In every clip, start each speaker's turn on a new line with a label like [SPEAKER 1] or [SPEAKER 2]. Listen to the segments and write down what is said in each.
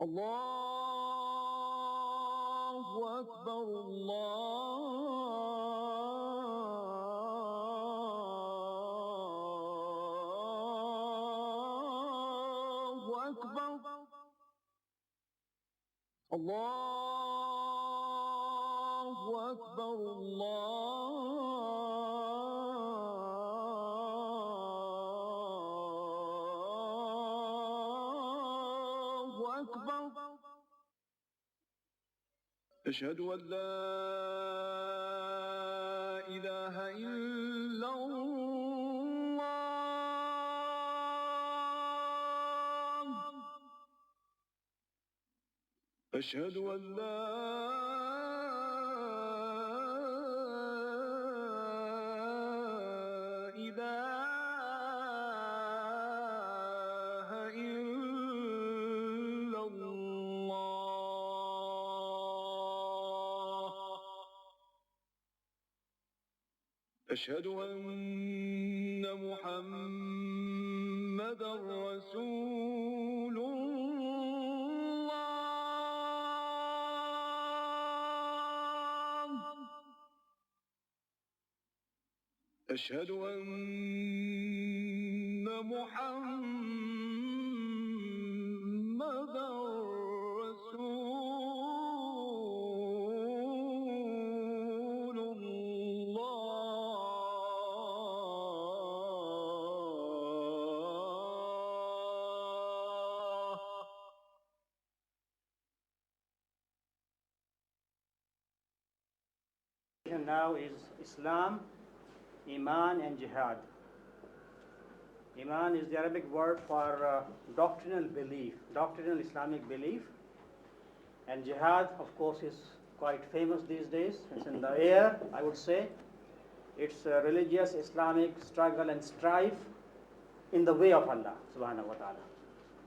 [SPEAKER 1] الله أكبر الله أكبر الله أكبر الله أكبر أشهد أن لا إله إلا الله أشهد أن لا إله إلا الله أشهد أن محمدا رسول الله أشهد أن محمدا رسول الله
[SPEAKER 2] Now is Islam, Emaan and Jihad. Emaan is the Arabic word for doctrinal belief, doctrinal Islamic belief. And Jihad, of course, is quite famous these days. It's in the air, I would say. It's a religious Islamic struggle and strife in the way of Allah subhanahu wa ta'ala.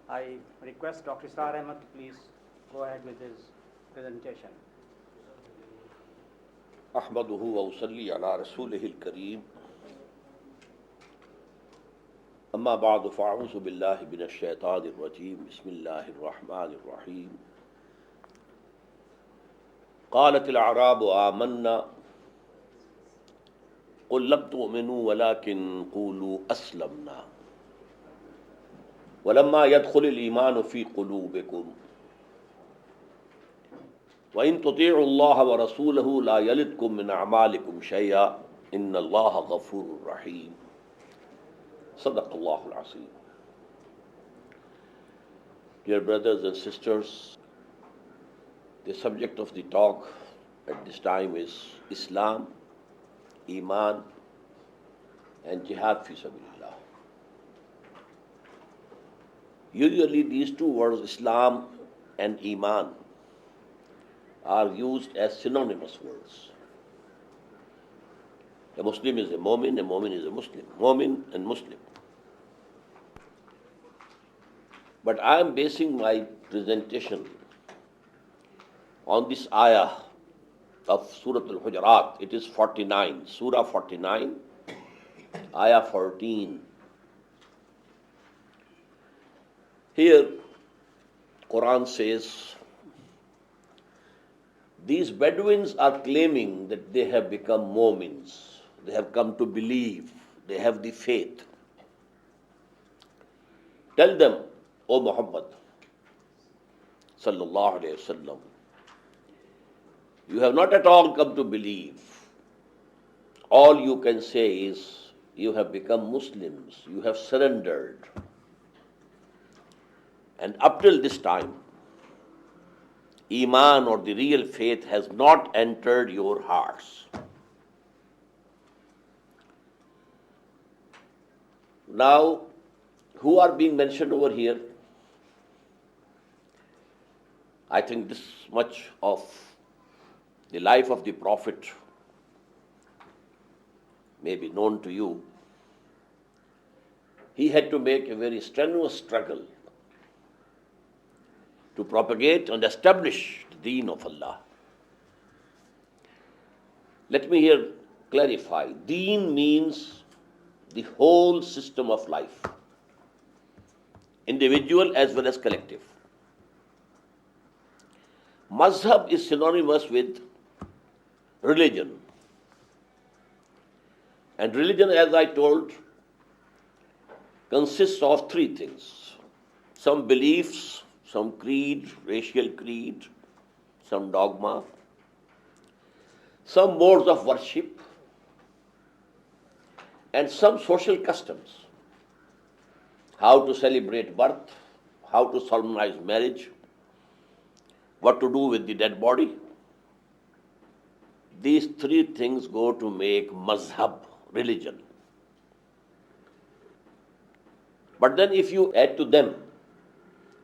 [SPEAKER 2] I request Dr. Israr Ahmad to please go ahead with his presentation.
[SPEAKER 3] أحمده وأصلي على رسوله الكريم أما بعد فأعوذ بالله من الشيطان الرجيم بسم الله الرحمن الرحيم قالت الأعراب آمنا قل لم تؤمنوا ولكن قولوا أسلمنا ولما يدخل الإيمان في قلوبكم وَإِن تُطِيعُوا اللَّهَ وَرَسُولَهُ لَا يَلِدْكُم مِّنْ أَعْمَالِكُمْ شَيْئًا إِنَّ اللَّهَ غَفُورٌ رَّحِيمٌ صدق الله العظيم. Dear brothers and sisters, the subject of the talk at this time is Islam, Emaan and Jihad fi sabilillah. Usually these two words, Islam and Emaan, are used as synonymous words. A Muslim is a Mu'min is a Muslim. Mu'min and Muslim. But I am basing my presentation on this ayah of Surah Al-Hujurat. It is 49, Surah 49, ayah 14. Here, Quran says, these Bedouins are claiming that they have become Mu'mins. They have come to believe. They have the faith. Tell them, O Muhammad, sallallahu alayhi wasallam, you have not at all come to believe. All you can say is, you have become Muslims. You have surrendered. And up till this time, Emaan or the real faith has not entered your hearts. Now, who are being mentioned over here? I think this much of the life of the Prophet may be known to you. He had to make a very strenuous struggle to propagate and establish the deen of Allah. Let me here clarify. Deen means the whole system of life, individual as well as collective. Mazhab is synonymous with religion. And religion, as I told, consists of three things: some beliefs, some creed, racial creed, some dogma, some modes of worship, and some social customs. How to celebrate birth, how to solemnize marriage, what to do with the dead body. These three things go to make mazhab, religion. But then if you add to them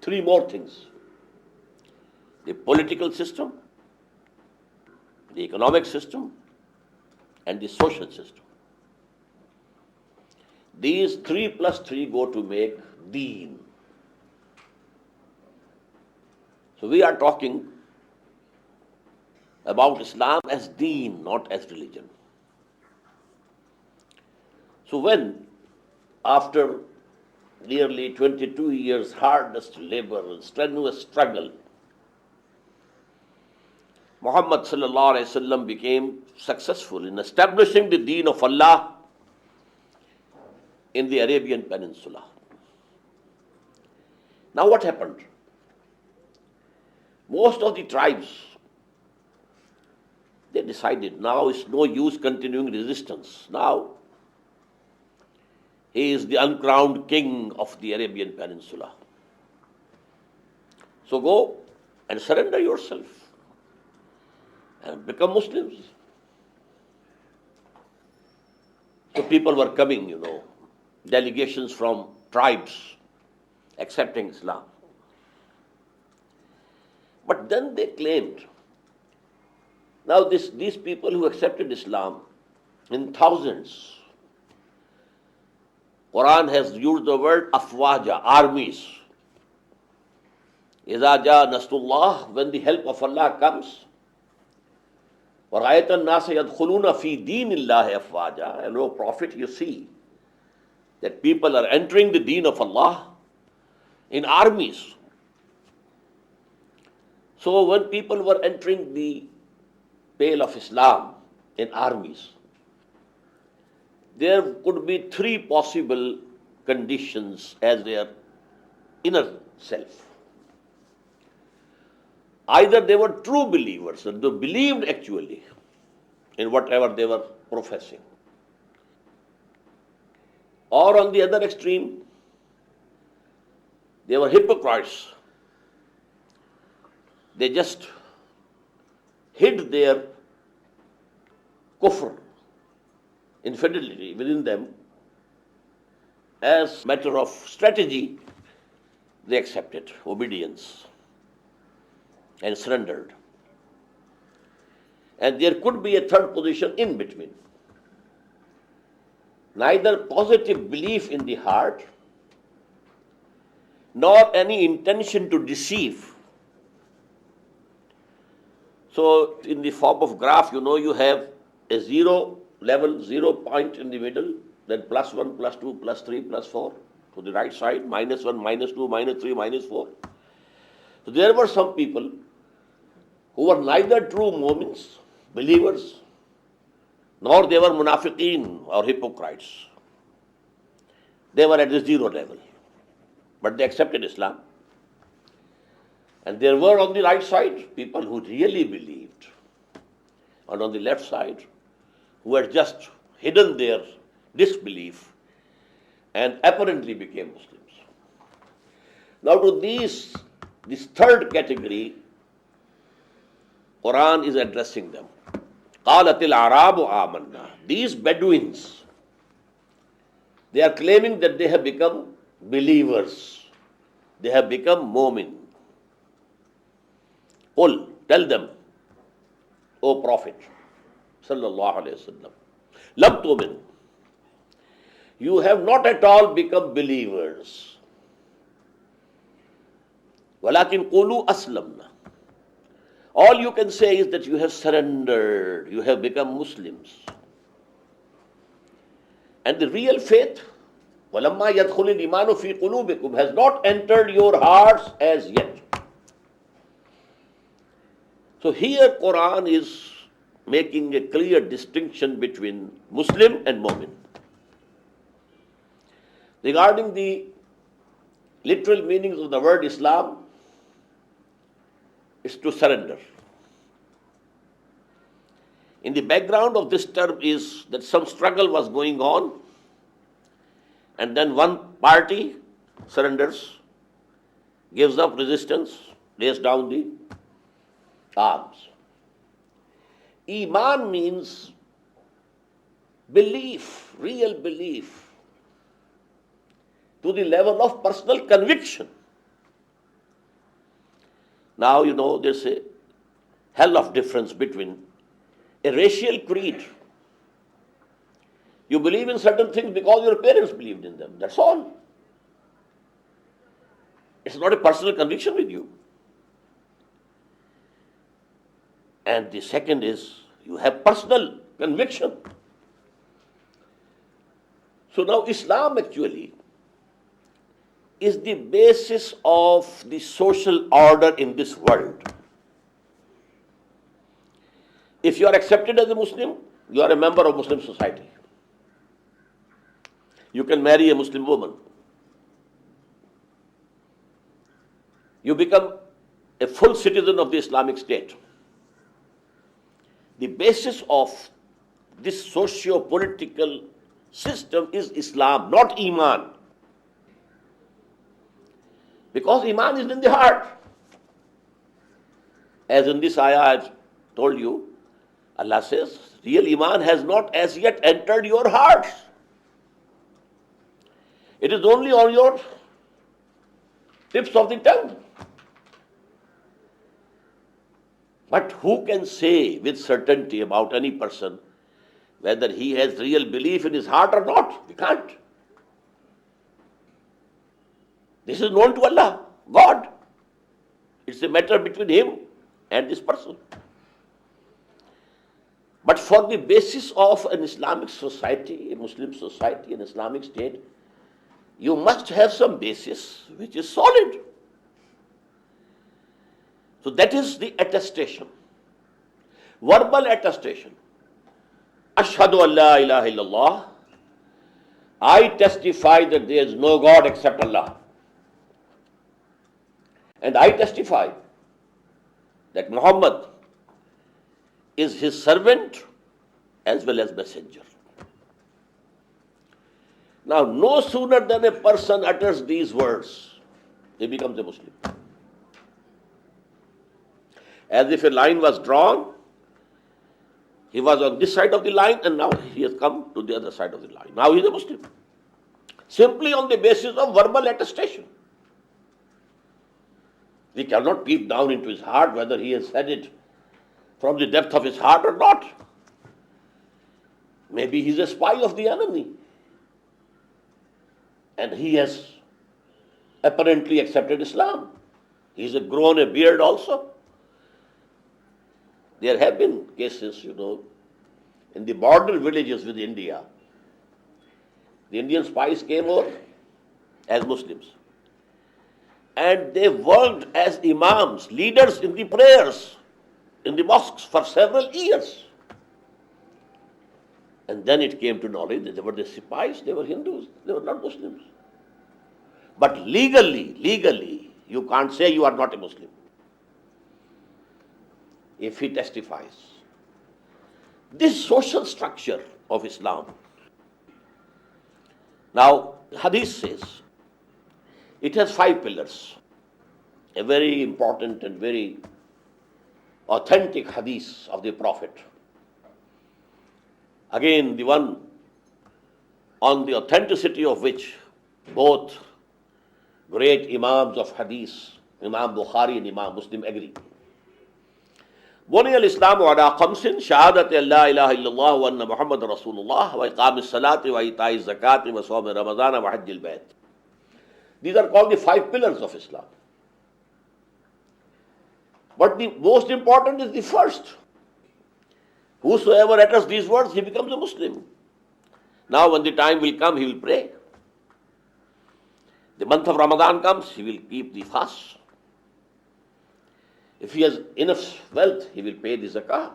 [SPEAKER 3] three more things: the political system, the economic system, and the social system. These 3 plus 3 go to make deen. So we are talking about Islam as deen, not as religion. So when, after nearly 22 years hardest labor and strenuous struggle, Muhammad sallallahu alaihi wasallam became successful in establishing the deen of Allah in the Arabian Peninsula. Now what happened? Most of the tribes, they decided now it's no use continuing resistance. Now he is the uncrowned king of the Arabian Peninsula. So go and surrender yourself and become Muslims. So people were coming, delegations from tribes accepting Islam. But then they claimed, now these people who accepted Islam in thousands, Quran has used the word afwaja, armies. Iza ja nasrullah, when the help of Allah comes, وَرَأَيْتَ النَّاسَ يَدْخُلُونَ فِي دِينِ اللَّهِ أَفْوَاجًا. And O Prophet, you see that people are entering the deen of Allah in armies. So when people were entering the pale of Islam in armies, there could be three possible conditions as their inner self. Either they were true believers, and they believed actually in whatever they were professing. Or on the other extreme, they were hypocrites. They just hid their kufr, infidelity within them. As matter of strategy, they accepted obedience and surrendered. And there could be a third position in between. Neither positive belief in the heart, nor any intention to deceive. So in the form of graph, you have a zero level, 0 point in the middle, then +1, +2, +3, +4 to the right side, -1, -2, -3, -4. So there were some people who were neither true mu'mins, believers, nor they were munafiqeen or hypocrites. They were at the 0 level, but they accepted Islam. And there were on the right side people who really believed, and on the left side who had just hidden their disbelief and apparently became Muslims. Now to this third category, Quran is addressing them. قَالَتِ الْأَعْرَابُ آمَنَّا. These Bedouins, they are claiming that they have become believers. They have become mu'min. Qul, tell them, O Prophet, sallallahu alayhi wa sallam, lam tu'min. You have not at all become believers. وَلَكِنْ قُولُوا أَسْلَمْنَا. All you can say is that you have surrendered, you have become Muslims. And the real faith, وَلَمَّا يَدْخُلِ الْإِيمَانُ فِي قُلُوبِكُمْ, has not entered your hearts as yet. So here Quran is making a clear distinction between Muslim and Mu'min. Regarding the literal meanings of the word Islam, is to surrender. In the background of this term is that some struggle was going on, and then one party surrenders, gives up resistance, lays down the arms. Emaan means belief, real belief, to the level of personal conviction. Now, there's a hell of difference between a racial creed. You believe in certain things because your parents believed in them. That's all. It's not a personal conviction with you. And the second is you have personal conviction. So now Islam actually is the basis of the social order in this world. If you are accepted as a Muslim, you are a member of Muslim society. You can marry a Muslim woman. You become a full citizen of the Islamic State. The basis of this socio-political system is Islam, not Emaan. Because Iman is in the heart. As in this ayah I've told you, Allah says, real Iman has not as yet entered your hearts. It is only on your tips of the tongue. But who can say with certainty about any person whether he has real belief in his heart or not? We can't. This is known to Allah, God. It's a matter between him and this person. But for the basis of an Islamic society, a Muslim society, an Islamic state, you must have some basis which is solid. So that is the attestation. Verbal attestation. Ashhadu an la ilaha illallah. I testify that there is no God except Allah. And I testify that Muhammad is his servant as well as messenger. Now, no sooner than a person utters these words, he becomes a Muslim. As if a line was drawn, he was on this side of the line and now he has come to the other side of the line. Now he is a Muslim. Simply on the basis of verbal attestation. We cannot peep down into his heart whether he has said it from the depth of his heart or not. Maybe he is a spy of the enemy. And he has apparently accepted Islam. He has grown a beard also. There have been cases, in the border villages with India. The Indian spies came over as Muslims. And they worked as imams, leaders in the prayers, in the mosques for several years. And then it came to knowledge that they were the spies, they were Hindus, they were not Muslims. But legally, you can't say you are not a Muslim if he testifies. This social structure of Islam. Now, Hadith says, it has 5 pillars. A very important and very authentic Hadith of the Prophet. Again, the one on the authenticity of which both great Imams of Hadith, Imam Bukhari and Imam Muslim, agree. بني الإسلام على 5 شهادة أن لا إله إلا الله وأن محمد رسول الله وإقام الصلاة وإيتاء الزكاة وصوم رمضان وحج البيت. These are called the 5 pillars of Islam. But the most important is the first. Whosoever utters these words, he becomes a Muslim. Now when the time will come, he will pray. The month of Ramadan comes, he will keep the fast. If he has enough wealth, he will pay the zakah,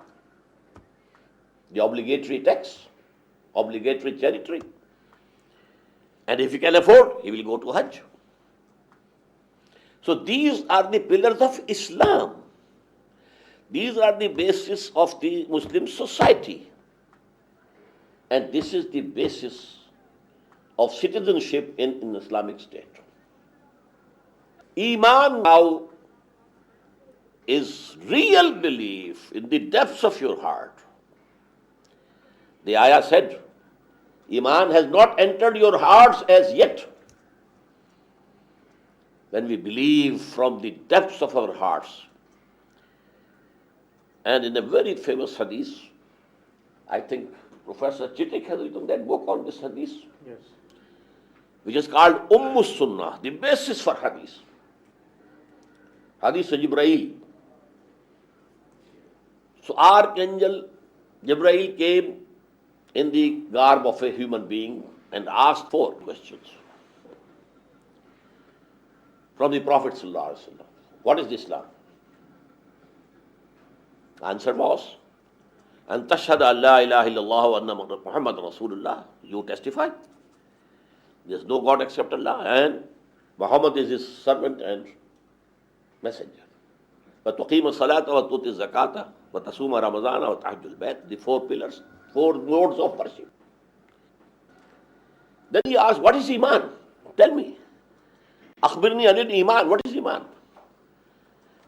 [SPEAKER 3] the obligatory tax, obligatory charity. And if he can afford, he will go to Hajj. So these are the pillars of Islam. These are the basis of the Muslim society. And this is the basis of citizenship in an Islamic state. Emaan now is real belief in the depths of your heart. The ayah said, Emaan has not entered your hearts as yet. When we believe from the depths of our hearts. And in a very famous hadith, I think Professor Chittik has written that book on this hadith,
[SPEAKER 2] Yes.
[SPEAKER 3] which is called Sunnah, the basis for hadith. Hadith of Jibreel. So Archangel Jibreel came in the garb of a human being and asked 4 questions from the Prophet ﷺ. What is Islam? Answer was, "An tashhada an la ilaha illallah wa anna Muhammad Rasulullah." You testify. There is no God except Allah, and Muhammad is his servant and messenger. وَتُقِيمَ الصَّلَاةَ وَتُؤْتِ الزَّكَاةَ وَتَصُومَ رَمَضَانَ وَتَحُجُّ الْبَيْتَ. The 4 pillars, 4 modes of worship. Then he asked, what is Iman? Tell me. Akhbirni anil Iman. What is Iman?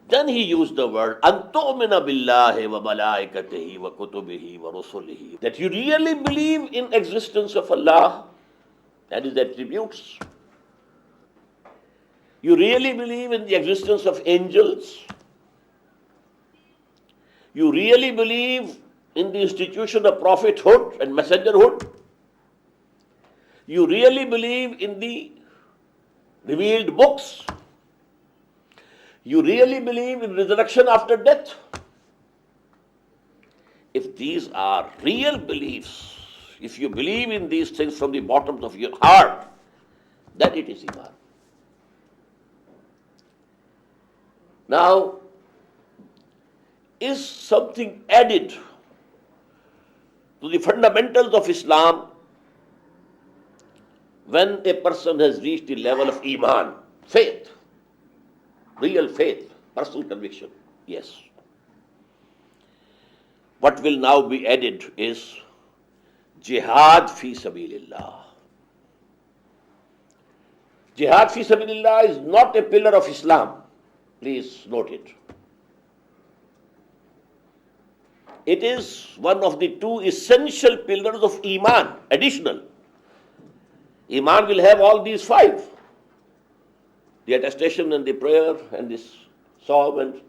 [SPEAKER 3] Then he used the word an tu'mina billahi wa malaikatihi wa kutubihi wa rusulihi. That you really believe in existence of Allah and His attributes. You really believe in the existence of angels. You really believe in the institution of prophethood and messengerhood. You really believe in the revealed books. You really believe in resurrection after death. If these are real beliefs, if you believe in these things from the bottom of your heart, then it is Iman. Now, is something added to the fundamentals of Islam when a person has reached the level of Iman, faith, real faith, personal conviction? Yes. What will now be added is Jihad fi sabilillah. Jihad fi sabilillah is not a pillar of Islam. Please note it. It is one of the 2 essential pillars of Iman, additional. Iman will have all these 5. The attestation and the prayer and this psalm and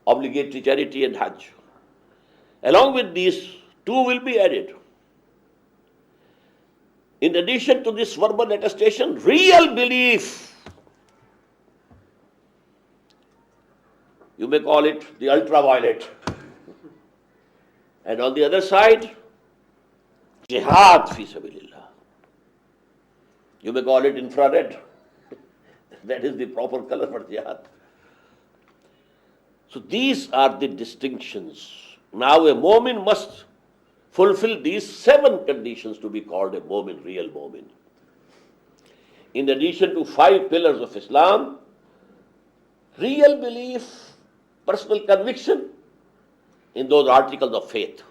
[SPEAKER 3] obligatory charity and Hajj. Along with these, 2 will be added. In addition to this verbal attestation, real belief. You may call it the ultraviolet. And on the other side, Jihad fi sabilillah. You may call it infrared. That is the proper color for Jihad. So these are the distinctions. Now a mu'min must fulfill these 7 conditions to be called a mu'min, real mu'min. In addition to 5 pillars of Islam, real belief, personal conviction in those articles of faith,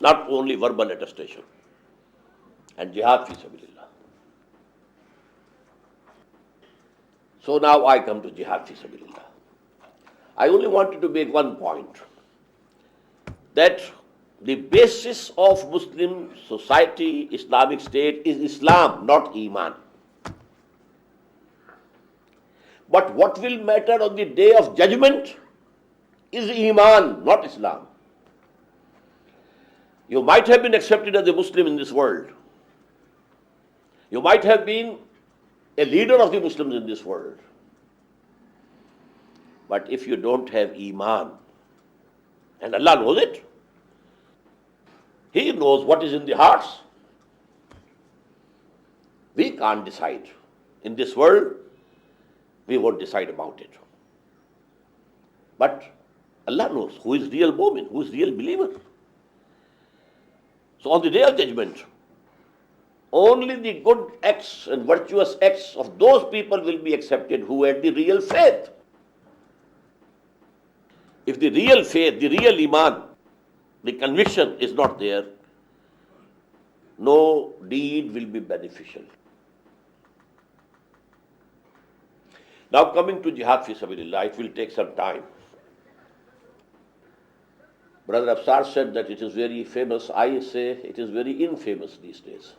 [SPEAKER 3] not only verbal attestation, and Jihad fi sabilillah. So now I come to Jihad fi sabilillah. I only wanted to make one point, that the basis of Muslim society, Islamic state, is Islam, not Iman. But what will matter on the day of judgment is Iman, not Islam. You might have been accepted as a Muslim in this world. You might have been a leader of the Muslims in this world. But if you don't have Iman, and Allah knows it, He knows what is in the hearts. We can't decide. In this world, we won't decide about it. But Allah knows who is real mu'min, who is real believer. So on the day of judgment, only the good acts and virtuous acts of those people will be accepted who had the real faith. If the real faith, the real iman, the conviction is not there, no deed will be beneficial. Now coming to jihad fi sabilillah, it will take some time. Brother Afsar said that it is very famous. I say it is very infamous these days.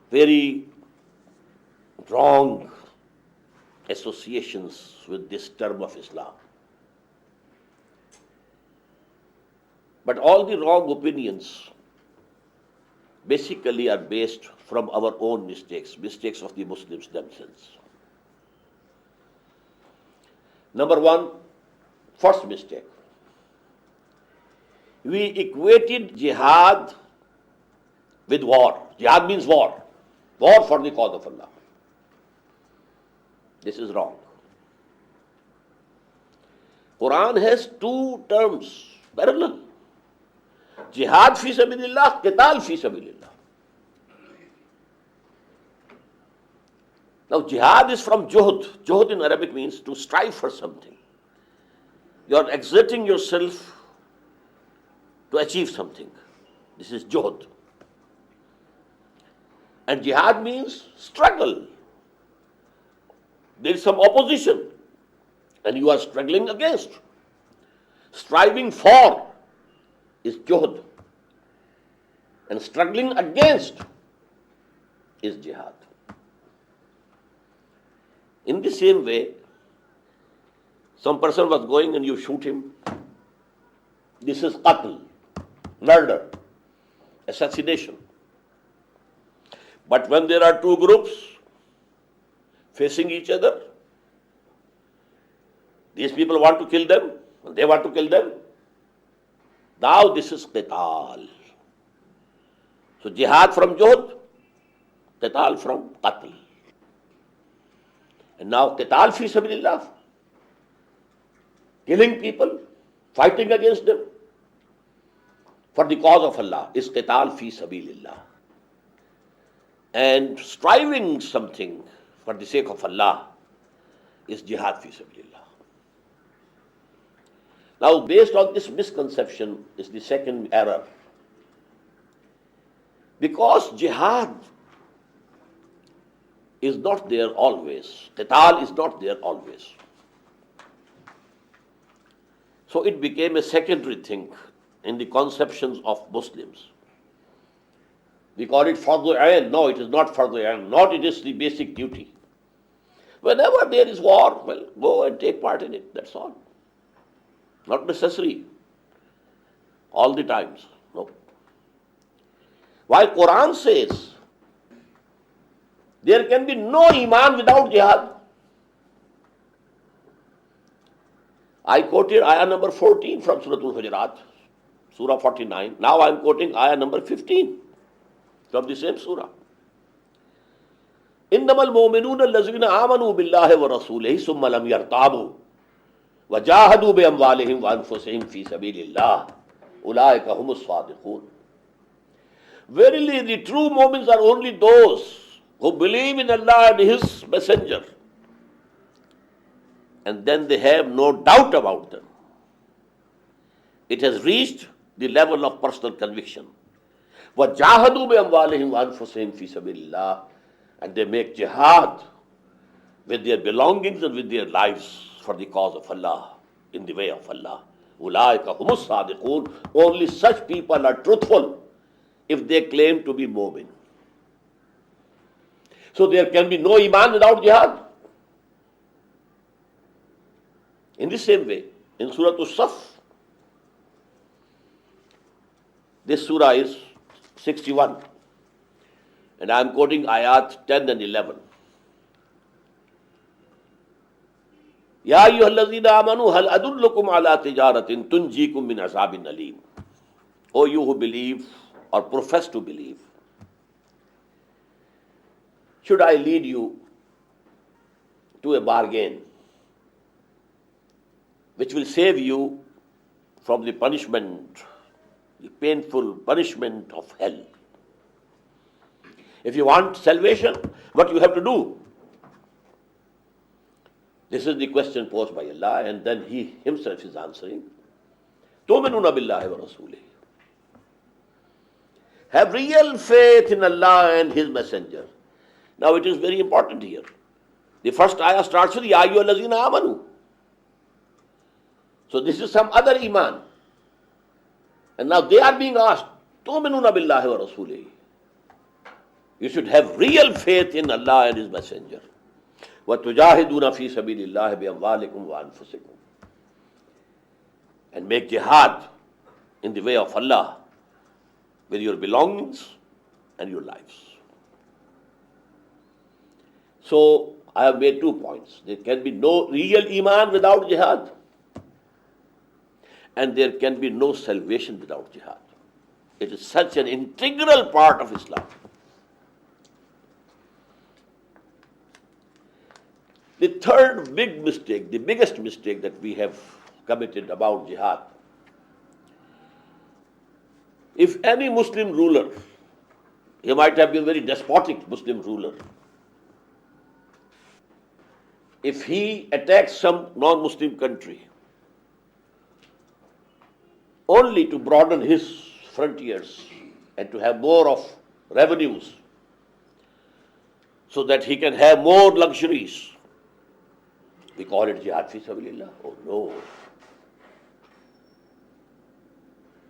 [SPEAKER 3] Very wrong associations with this term of Islam. But all the wrong opinions basically are based from our own mistakes of the Muslims themselves. Number one, first mistake. We equated jihad with war. Jihad means war. War for the cause of Allah. This is wrong. Quran has two terms parallel. Jihad fi sabilillah, qital fi sabilillah. Now jihad is from juhd. Juhd in Arabic means to strive for something. You are exerting yourself to achieve something. This is juhd. And jihad means struggle. There is some opposition and you are struggling against. Striving for is juhd. And struggling against is jihad. In the same way, some person was going and you shoot him. This is qatl, murder, assassination. But when there are two groups facing each other, these people want to kill them, they want to kill them. Now this is qital. So jihad from juhd, qital from qatl. And now qital fi sabilillah, killing people, fighting against them for the cause of Allah is qital fi sabilillah. And striving something for the sake of Allah is jihad fi sabilillah. Now, based on this misconception is the second error. Because jihad is not there always, qital is not there always. So it became a secondary thing in the conceptions of Muslims. We call it fardhu ayn. No, it is not fardhu ayn. Not it is the basic duty. Whenever there is war, well, go and take part in it. That's all. Not necessary. All the times. No. While Quran says there can be no iman without jihad. I quoted ayah number 14 from Surah Al-Hujurat, Surah 49. Now I am quoting ayah number 15 from the same surah. إِنَّمَا الْمُؤْمِنُونَ الَّذِينَ آمَنُوا بِاللَّهِ وَرَسُولِهِ ثُمَّ لَمْ يَرْتَابُوا وَجَاهَدُوا بِأَمْوَالِهِمْ وَأَنفُسِهِمْ فِي سَبِيلِ اللَّهِ أُولَٰئِكَ هُمُ الصَّادِقُونَ. Verily, the true mu'mins are only those who believe in Allah and His Messenger, and then they have no doubt about them. It has reached the level of personal conviction. وَجَاهَدُوا بِأَمْوَالِهِمْ وَأَنفُسِهِمْ فِي سَبِيلِ اللَّهِ, and they make jihad with their belongings and with their lives for the cause of Allah, in the way of Allah. أُولَٰئِكَ هُمُ الصَّادِقُونَ. Only such people are truthful if they claim to be mu'min. So there can be no iman without jihad. In the same way, in Surah As-Saff, this surah is 61, and I am quoting ayat 10 and 11. Ya ayyuhallazina amanu hal adullukum ala tijaratin tunjikum min azabin alim. O you who believe or profess to believe, should I lead you to a bargain which will save you from the punishment, the painful punishment of hell. If you want salvation, what you have to do? This is the question posed by Allah, and then He Himself is answering. تُؤْمِنُونَ بِاللَّهِ وَرَسُولِهِ. Have real faith in Allah and His Messenger. Now it is very important here. The first ayah starts with Ya ayyuhallazina amanu. So this is some other iman. And now they are being asked, تُؤْمِنُونَ بِاللَّهِ وَرَسُولِهِ. You should have real faith in Allah and His Messenger. وَتُجَاهِدُونَ فِي سَبِيلِ اللَّهِ بِأَمْوَالِكُمْ وَأَنفُسِكُمْ. And make jihad in the way of Allah with your belongings and your lives. So I have made 2 points. There can be no real iman without jihad, and there can be no salvation without jihad. It is such an integral part of Islam. The third big mistake, the biggest mistake that we have committed about jihad, if any Muslim ruler, he might have been a very despotic Muslim ruler, if he attacks some non-Muslim country only to broaden his frontiers and to have more of revenues so that he can have more luxuries, we call it jihad fi sabilillah. Oh no.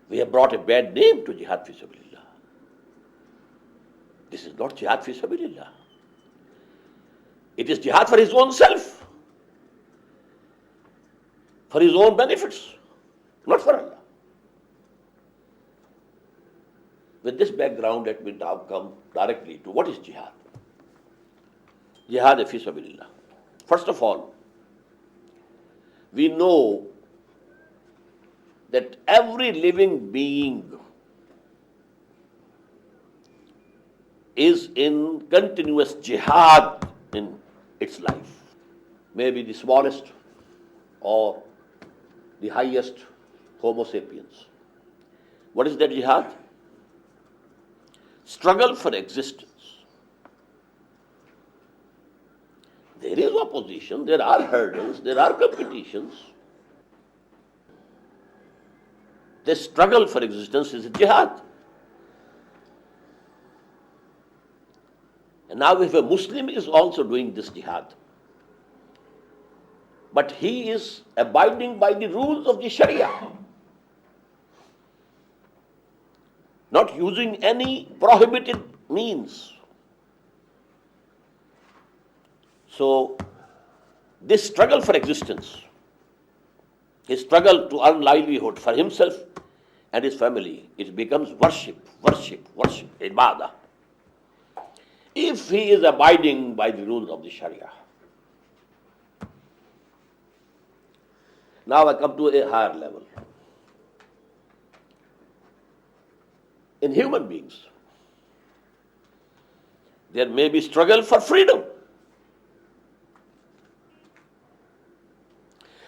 [SPEAKER 3] We have brought a bad name to jihad fi sabilillah. This is not jihad fi sabilillah. It is jihad for his own self, for his own benefits, not for Allah. With this background, let me now come directly to what is jihad. Jihad fi sabilillah. First of all, we know that every living being is in continuous jihad in its life. Maybe the smallest or the highest Homo sapiens. What is that jihad? Struggle for existence. There is opposition, there are hurdles, there are competitions. The struggle for existence is a jihad. And now if a Muslim is also doing this jihad, but he is abiding by the rules of the Sharia, not using any prohibited means. So this struggle for existence, his struggle to earn livelihood for himself and his family, it becomes worship, ibadah. If he is abiding by the rules of the Sharia. Now I come to a higher level. In human beings, there may be struggle for freedom,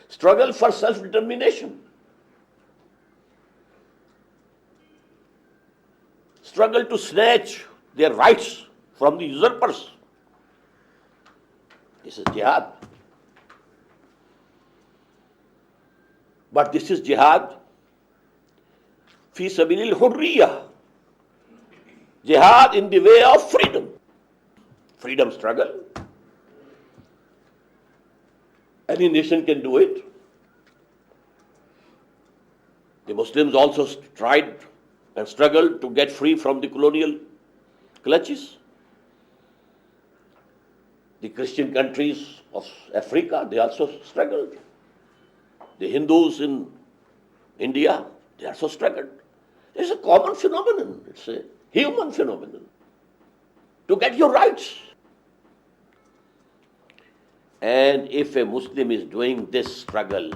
[SPEAKER 3] struggle for self-determination, struggle to snatch their rights from the usurpers. This is jihad. But this is jihad fi sabilil hurriyah. Jihad in the way of freedom. Freedom struggle. Any nation can do it. The Muslims also tried and struggled to get free from the colonial clutches. The Christian countries of Africa, they also struggled. The Hindus in India, they also struggled. It's a common phenomenon. It's a human phenomenon. To get your rights. And if a Muslim is doing this struggle,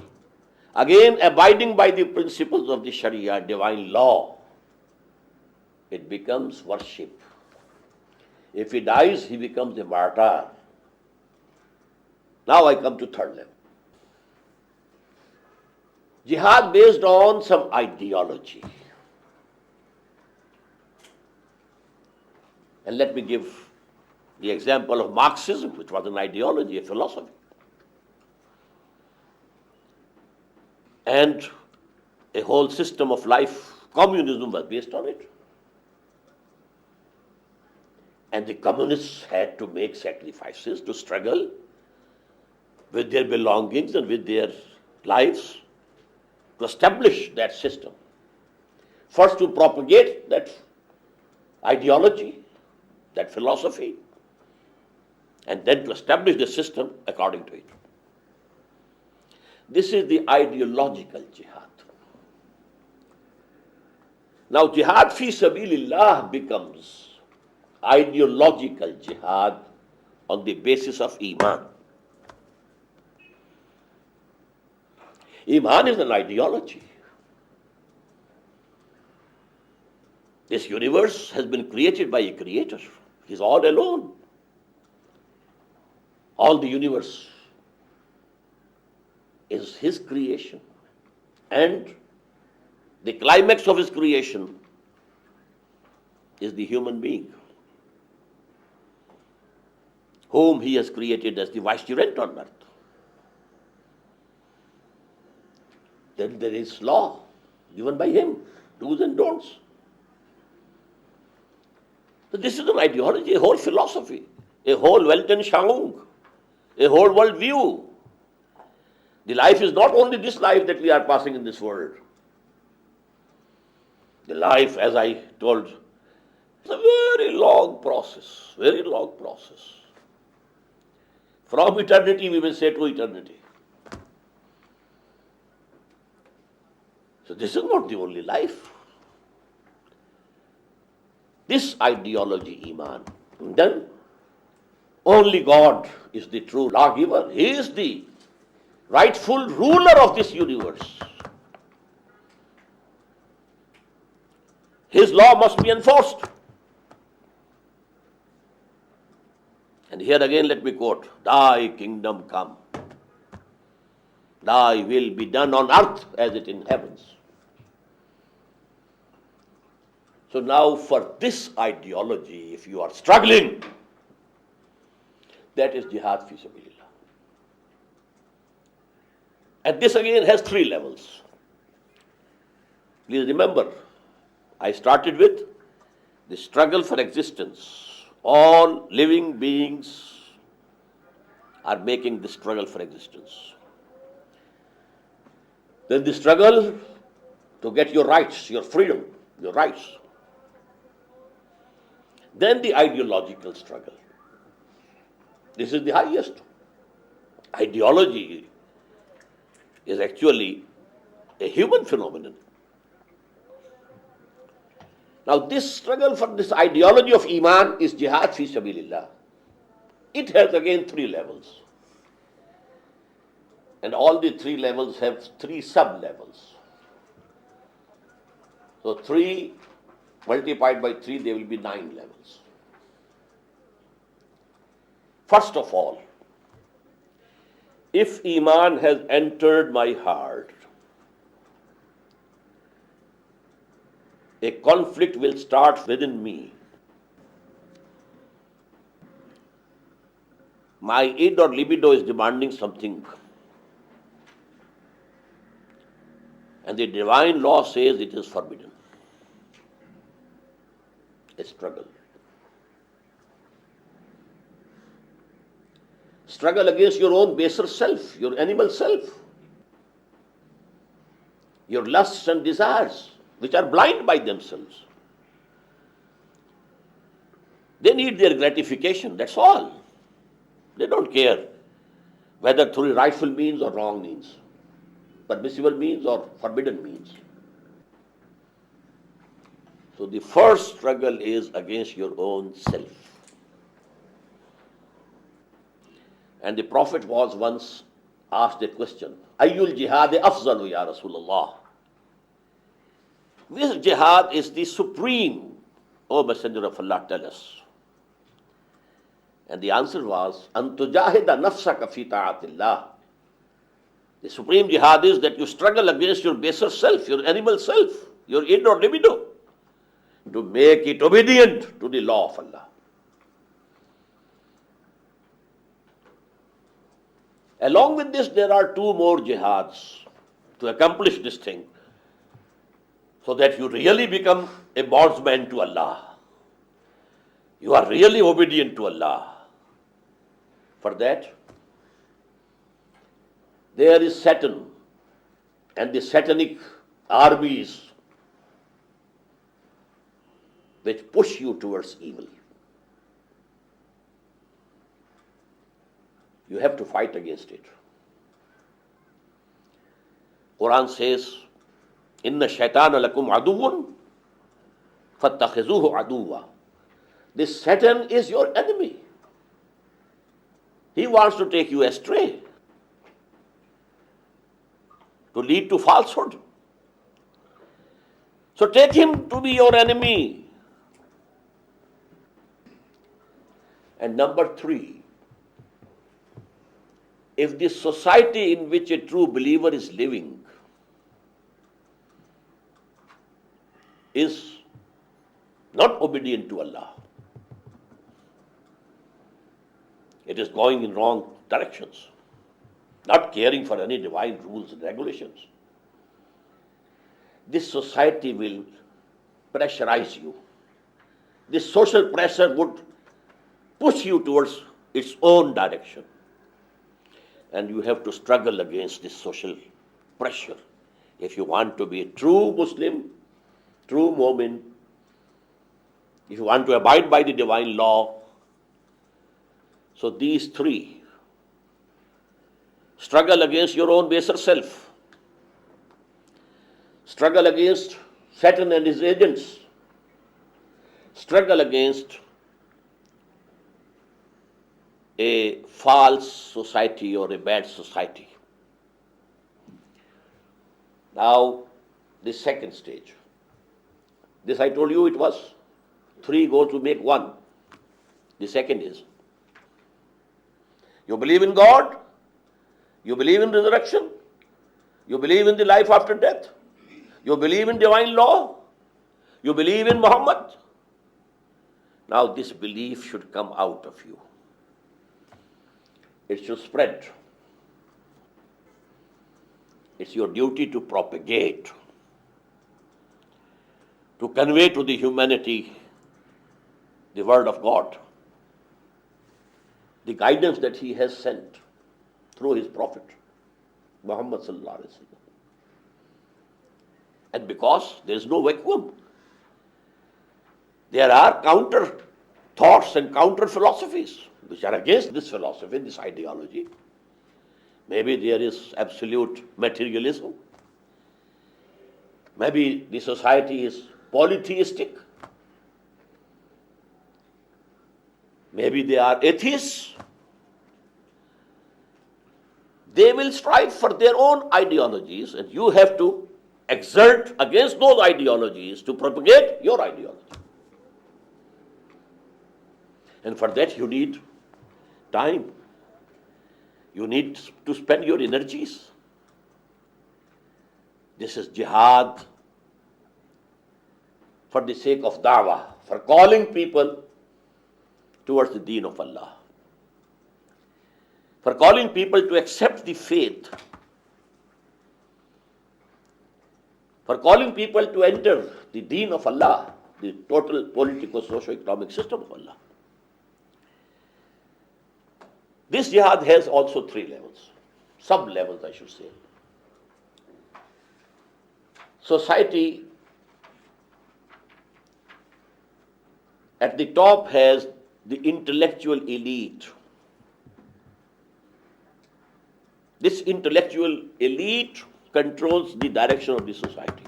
[SPEAKER 3] again abiding by the principles of the Sharia, divine law, it becomes worship. If he dies, he becomes a martyr. Now I come to third level. Jihad based on some ideology. And let me give the example of Marxism, which was an ideology, a philosophy. And a whole system of life, communism, was based on it. And the communists had to make sacrifices to struggle with their belongings and with their lives to establish that system. First, to propagate that ideology, that philosophy, and then to establish the system according to it. This is the ideological jihad. Now, jihad fi sabilillah becomes ideological jihad on the basis of Emaan. Emaan is an ideology. This universe has been created by a creator. He's all alone. All the universe is his creation. And the climax of his creation is the human being, whom he has created as the vicegerent on earth. Then there is law given by him, do's and don'ts. So this is an ideology, a whole philosophy, a whole Weltanschauung, a whole world view. The life is not only this life that we are passing in this world. The life, as I told, is a very long process, very long process. From eternity, we will say, to eternity. So this is not the only life. This ideology, Emaan, then only God is the true lawgiver. He is the rightful ruler of this universe. His law must be enforced. And here again let me quote, "Thy kingdom come, thy will be done on earth as it in heavens." So now for this ideology, if you are struggling, that is jihad fi sabilillah. And this again has three levels. Please remember, I started with the struggle for existence. All living beings are making the struggle for existence. Then the struggle to get your rights, your freedom, your rights. Then the ideological struggle. This is the highest. Ideology is actually a human phenomenon. Now this struggle for this ideology of Emaan is jihad fi sabilillah. It has again three levels. And all the three levels have three sub-levels. So 3 multiplied by 3, there will be 9 levels. First of all, if Emaan has entered my heart, a conflict will start within me. My id or libido is demanding something. And the divine law says it is forbidden. A struggle. Struggle against your own baser self, your animal self, your lusts and desires, which are blind by themselves. They need their gratification, that's all. They don't care whether through rightful means or wrong means, permissible means or forbidden means. So the first struggle is against your own self. And the Prophet was once asked a question, Ayyul jihad afzalu ya Rasulullah? Which jihad is the supreme, O Messenger of Allah, tell us. And the answer was, An tujahida nafsaka fi ta'atillah. The supreme jihad is that you struggle against your baser self, your animal self, your id or libido, to make it obedient to the law of Allah. Along with this, there are two more jihads to accomplish this thing, so that you really become a bondsman to Allah. You are really obedient to Allah. For that, there is Satan and the satanic armies which push you towards evil. You have to fight against it. Quran says, "Inna shaitana lakum aduwwun fattakhizuhu aduwwa." This Satan is your enemy. He wants to take you astray, to lead to falsehood. So take him to be your enemy. And number three, if the society in which a true believer is living is not obedient to Allah, it is going in wrong directions, not caring for any divine rules and regulations, this society will pressurize you. This social pressure would push you towards its own direction. And you have to struggle against this social pressure if you want to be a true Muslim, true Mu'min, if you want to abide by the divine law. So these three: struggle against your own baser self, struggle against Satan and his agents, struggle against a false society or a bad society. Now, the second stage. This I told you it was three go to make one. The second is, you believe in God, you believe in resurrection, you believe in the life after death, you believe in divine law, you believe in Muhammad. Now this belief should come out of you. It should spread. It's your duty to propagate, to convey to the humanity the word of God, the guidance that He has sent through His Prophet, Muhammad sallallahu alaihi wasallam. And because there is no vacuum, there are counter thoughts and counter philosophies which are against this philosophy, this ideology. Maybe there is absolute materialism. Maybe the society is polytheistic. Maybe they are atheists. They will strive for their own ideologies, and you have to exert against those ideologies to propagate your ideology. And for that you need time. You need to spend your energies. This is jihad for the sake of da'wah, for calling people towards the deen of Allah, for calling people to accept the faith, for calling people to enter the deen of Allah, the total political, socio-economic system of Allah. This jihad has also three levels, sub-levels I should say. Society at the top has the intellectual elite. This intellectual elite controls the direction of the society.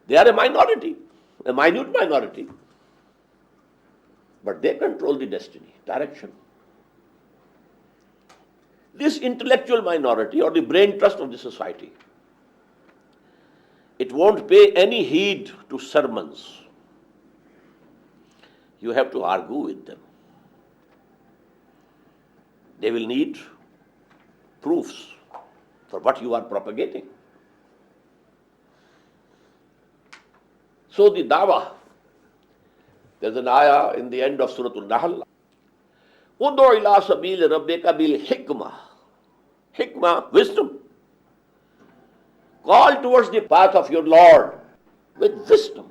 [SPEAKER 3] They are a minority, a minute minority, but they control the destiny, direction. This intellectual minority or the brain trust of the society, it won't pay any heed to sermons. You have to argue with them. They will need proofs for what you are propagating. So the dawah, there's an ayah in the end of Surah Al-Nahl. Udu ila sabil rabbika bil hikmah. Hikmah, wisdom. Call towards the path of your Lord with wisdom.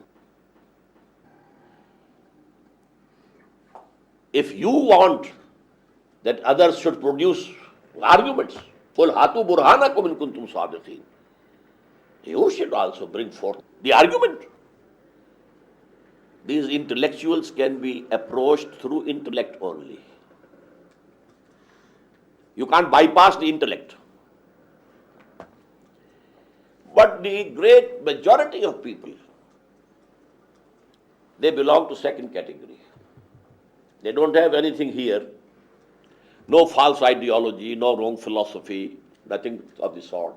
[SPEAKER 3] If you want that others should produce arguments, قُلْ هَاتُوا بُرْهَانَكُمْ إِن كُنتُمْ صَادِقِينَ, you should also bring forth the argument. These intellectuals can be approached through intellect only. You can't bypass the intellect. But the great majority of people, they belong to second category. They don't have anything here, no false ideology, no wrong philosophy, nothing of the sort.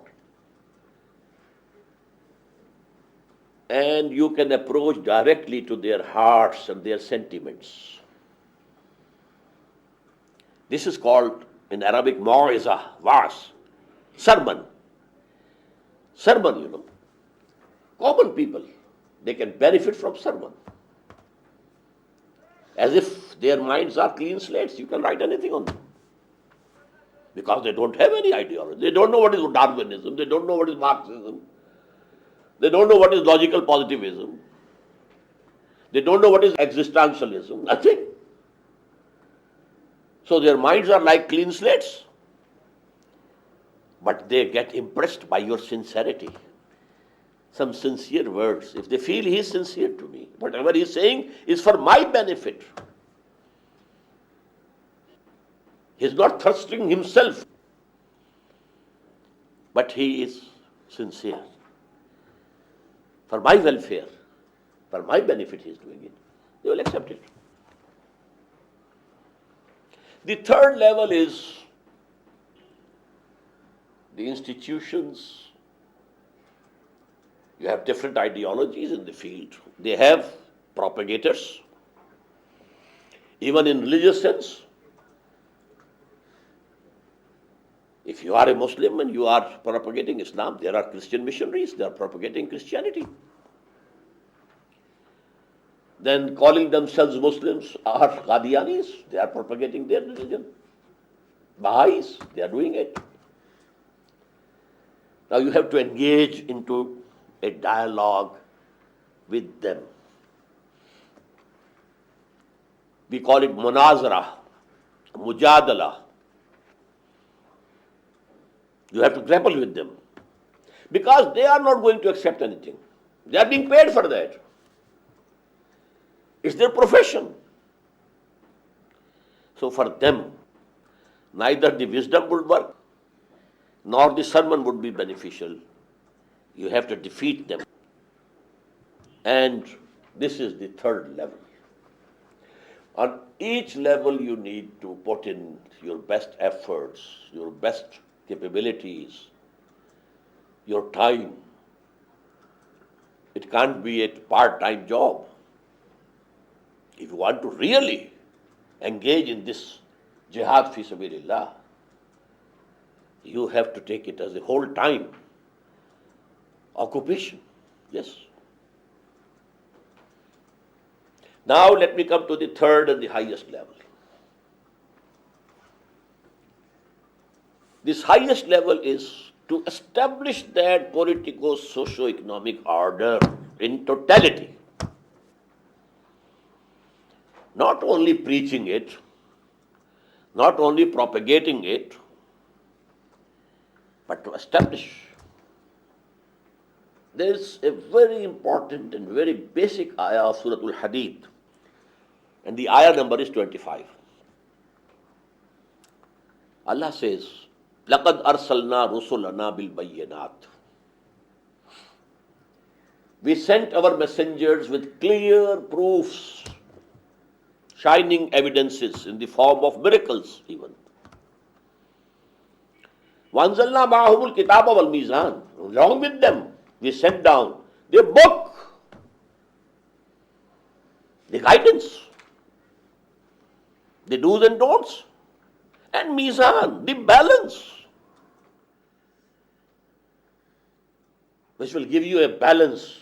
[SPEAKER 3] And you can approach directly to their hearts and their sentiments. This is called in Arabic mau'iza, was, sermon. Sermon, Common people, they can benefit from sermon. As if their minds are clean slates, you can write anything on them. Because they don't have any ideology. They don't know what is Darwinism, they don't know what is Marxism, they don't know what is logical positivism, they don't know what is existentialism, nothing. So their minds are like clean slates. But they get impressed by your sincerity. Some sincere words. If they feel he is sincere to me, whatever he is saying is for my benefit. He is not thrusting himself, but he is sincere. For my welfare, for my benefit he is doing it. They will accept it. The third level is the institutions. You have different ideologies in the field. They have propagators. Even in religious sense, if you are a Muslim and you are propagating Islam, there are Christian missionaries, they are propagating Christianity. Then calling themselves Muslims are Qadianis, they are propagating their religion. Baha'is, they are doing it. Now you have to engage into a dialogue with them. We call it munazara, mujadala. You have to grapple with them. Because they are not going to accept anything. They are being paid for that. It's their profession. So for them, neither the wisdom would work, nor the sermon would be beneficial. You have to defeat them. And this is the third level. On each level you need to put in your best efforts, your best capabilities, your time. It can't be a part-time job. If you want to really engage in this jihad fi sabilillah, you have to take it as a whole time occupation. Yes. Now let me come to the third and the highest level. This highest level is to establish that politico-socio-economic order in totality. Not only preaching it, not only propagating it, but to establish. There is a very important and very basic ayah of Surah Al-Hadid, and the ayah number is 25. Allah says, لَقَدْ أَرْسَلْنَا رُسُلَنَا بِالْبَيِّنَاتِ. We sent our messengers with clear proofs, shining evidences in the form of miracles even. وَأَنزَلْنَا مَعَهُمُ الْكِتَابَ وَالْمِيزَانَ. Along with them, we sent down the book, the guidance, the do's and don'ts, and mizan, the balance. which will give you a balance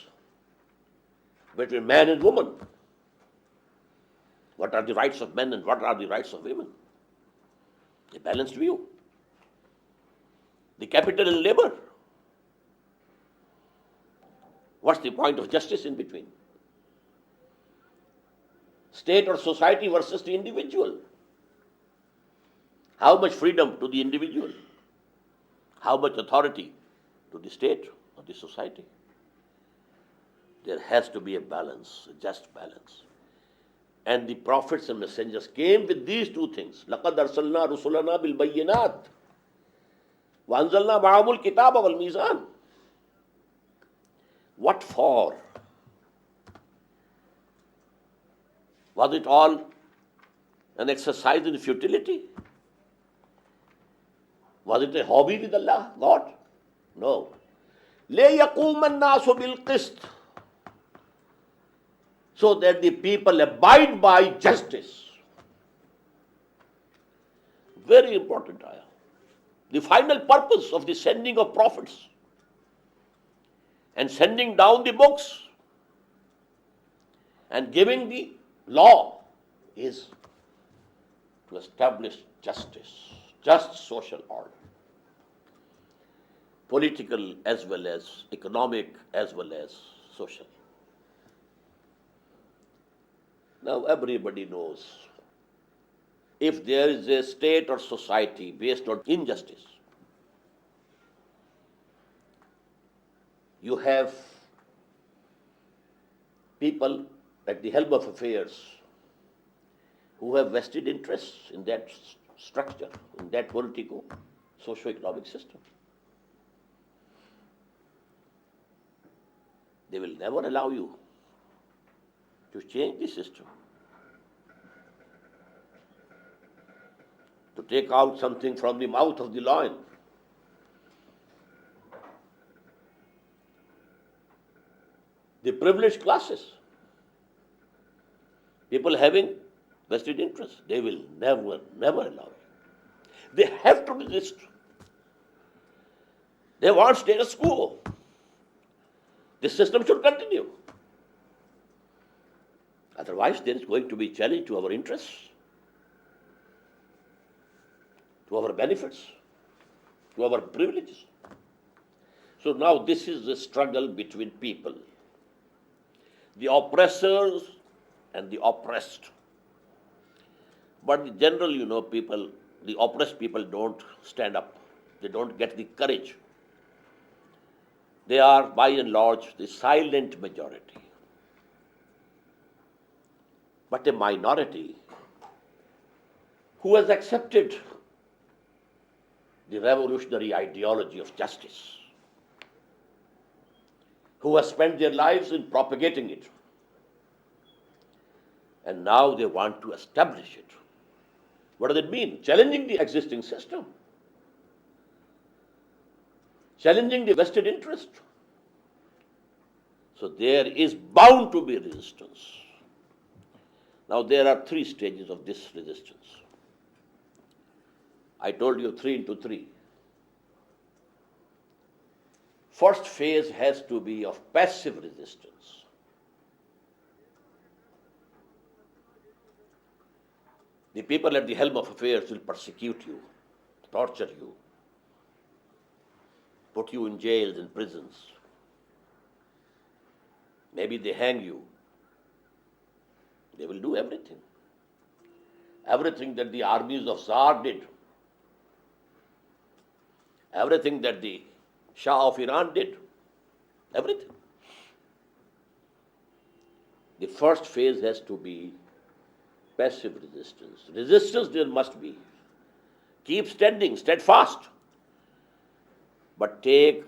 [SPEAKER 3] between man and woman. What are the rights of men and what are the rights of women? A balanced view. The capital and labor. What's the point of justice in between? State or society versus the individual. How much freedom to the individual? How much authority to the state or the society? There has to be a balance, a just balance. And the prophets and messengers came with these two things. لَقَدْ أَرْسَلْنَا رُسُلَنَا بِالْبَيِّنَاتِ وَأَنزَلْنَا مَعَهُمُ الْكِتَابَ وَالْمِيزَانَ. What for? Was it all an exercise in futility? Was it a hobby with Allah, God? No. لِيَقُومَ النَّاسُ بِالْقِسْطِ, so that the people abide by justice. Very important ayah. The final purpose of the sending of prophets and sending down the books and giving the law is to establish justice, just social order, political as well as economic as well as social. Now everybody knows, if there is a state or society based on injustice, you have people at the helm of affairs who have vested interests in that structure, in that political, socio-economic system. They will never allow you to change the system, to take out something from the mouth of the lion. The privileged classes, people having vested interests, they will never allow it. They have to resist. They want status quo. This system should continue. Otherwise, there is going to be challenge to our interests, to our benefits, to our privileges. So now this is the struggle between people, the oppressors and the oppressed. But in general, people, the oppressed people don't stand up. They don't get the courage. They are, by and large, the silent majority. But a minority who has accepted the revolutionary ideology of justice, who has spent their lives in propagating it, and now they want to establish it. What does it mean? Challenging the existing system, challenging the vested interest. So there is bound to be resistance. Now there are 3 stages of this resistance. I told you 3 into 3. First phase has to be of passive resistance. The people at the helm of affairs will persecute you, torture you, put you in jails and prisons. Maybe they hang you. They will do everything. Everything that the armies of Tsar did. Everything that the Shah of Iran did. Everything. The first phase has to be passive resistance. Resistance there must be. Keep standing, steadfast. But take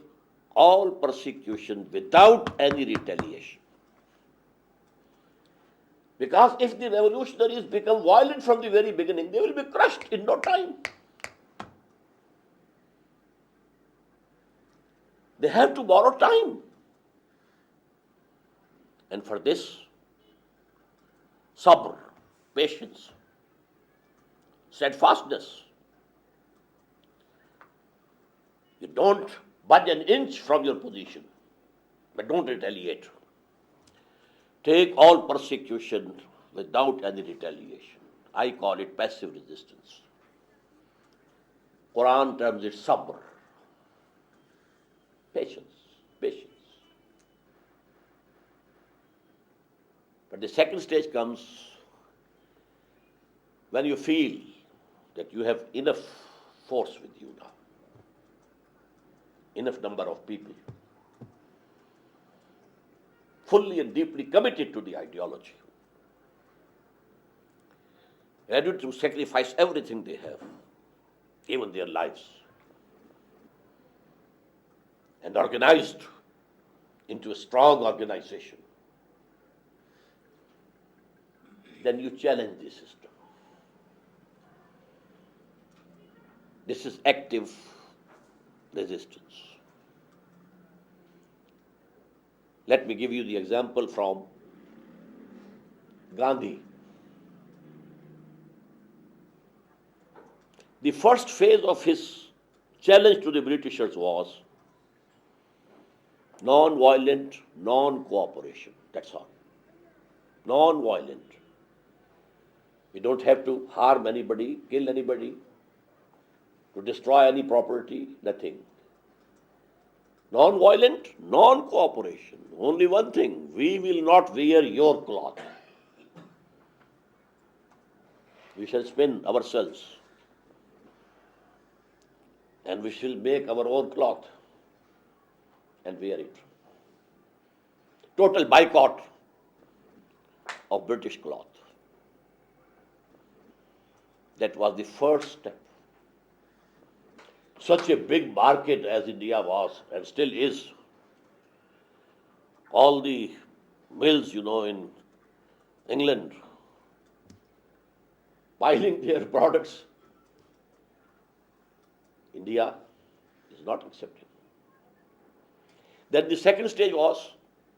[SPEAKER 3] all persecution without any retaliation. Because if the revolutionaries become violent from the very beginning, they will be crushed in no time. They have to borrow time. And for this, sabr, patience, steadfastness. You don't budge an inch from your position. but don't retaliate. Take all persecution without any retaliation. I call it passive resistance. Quran terms it sabr. Patience, patience. But the second stage comes when you feel that you have enough force with you now, enough number of people, fully and deeply committed to the ideology, ready to sacrifice everything they have, even their lives, and organized into a strong organization. Then you challenge the system. This is active resistance. Let me give you the example from Gandhi. The first phase of his challenge to the Britishers was non-violent, non-cooperation. That's all. Non-violent. We don't have to harm anybody, kill anybody, to destroy any property, nothing. Non-violent, non-cooperation. Only one thing, we will not wear your cloth. We shall spin ourselves and we shall make our own cloth and wear it. Total boycott of British cloth. That was the first step. Such a big market as India was and still is. All the mills, in England, piling their products. India is not accepting. Then the second stage was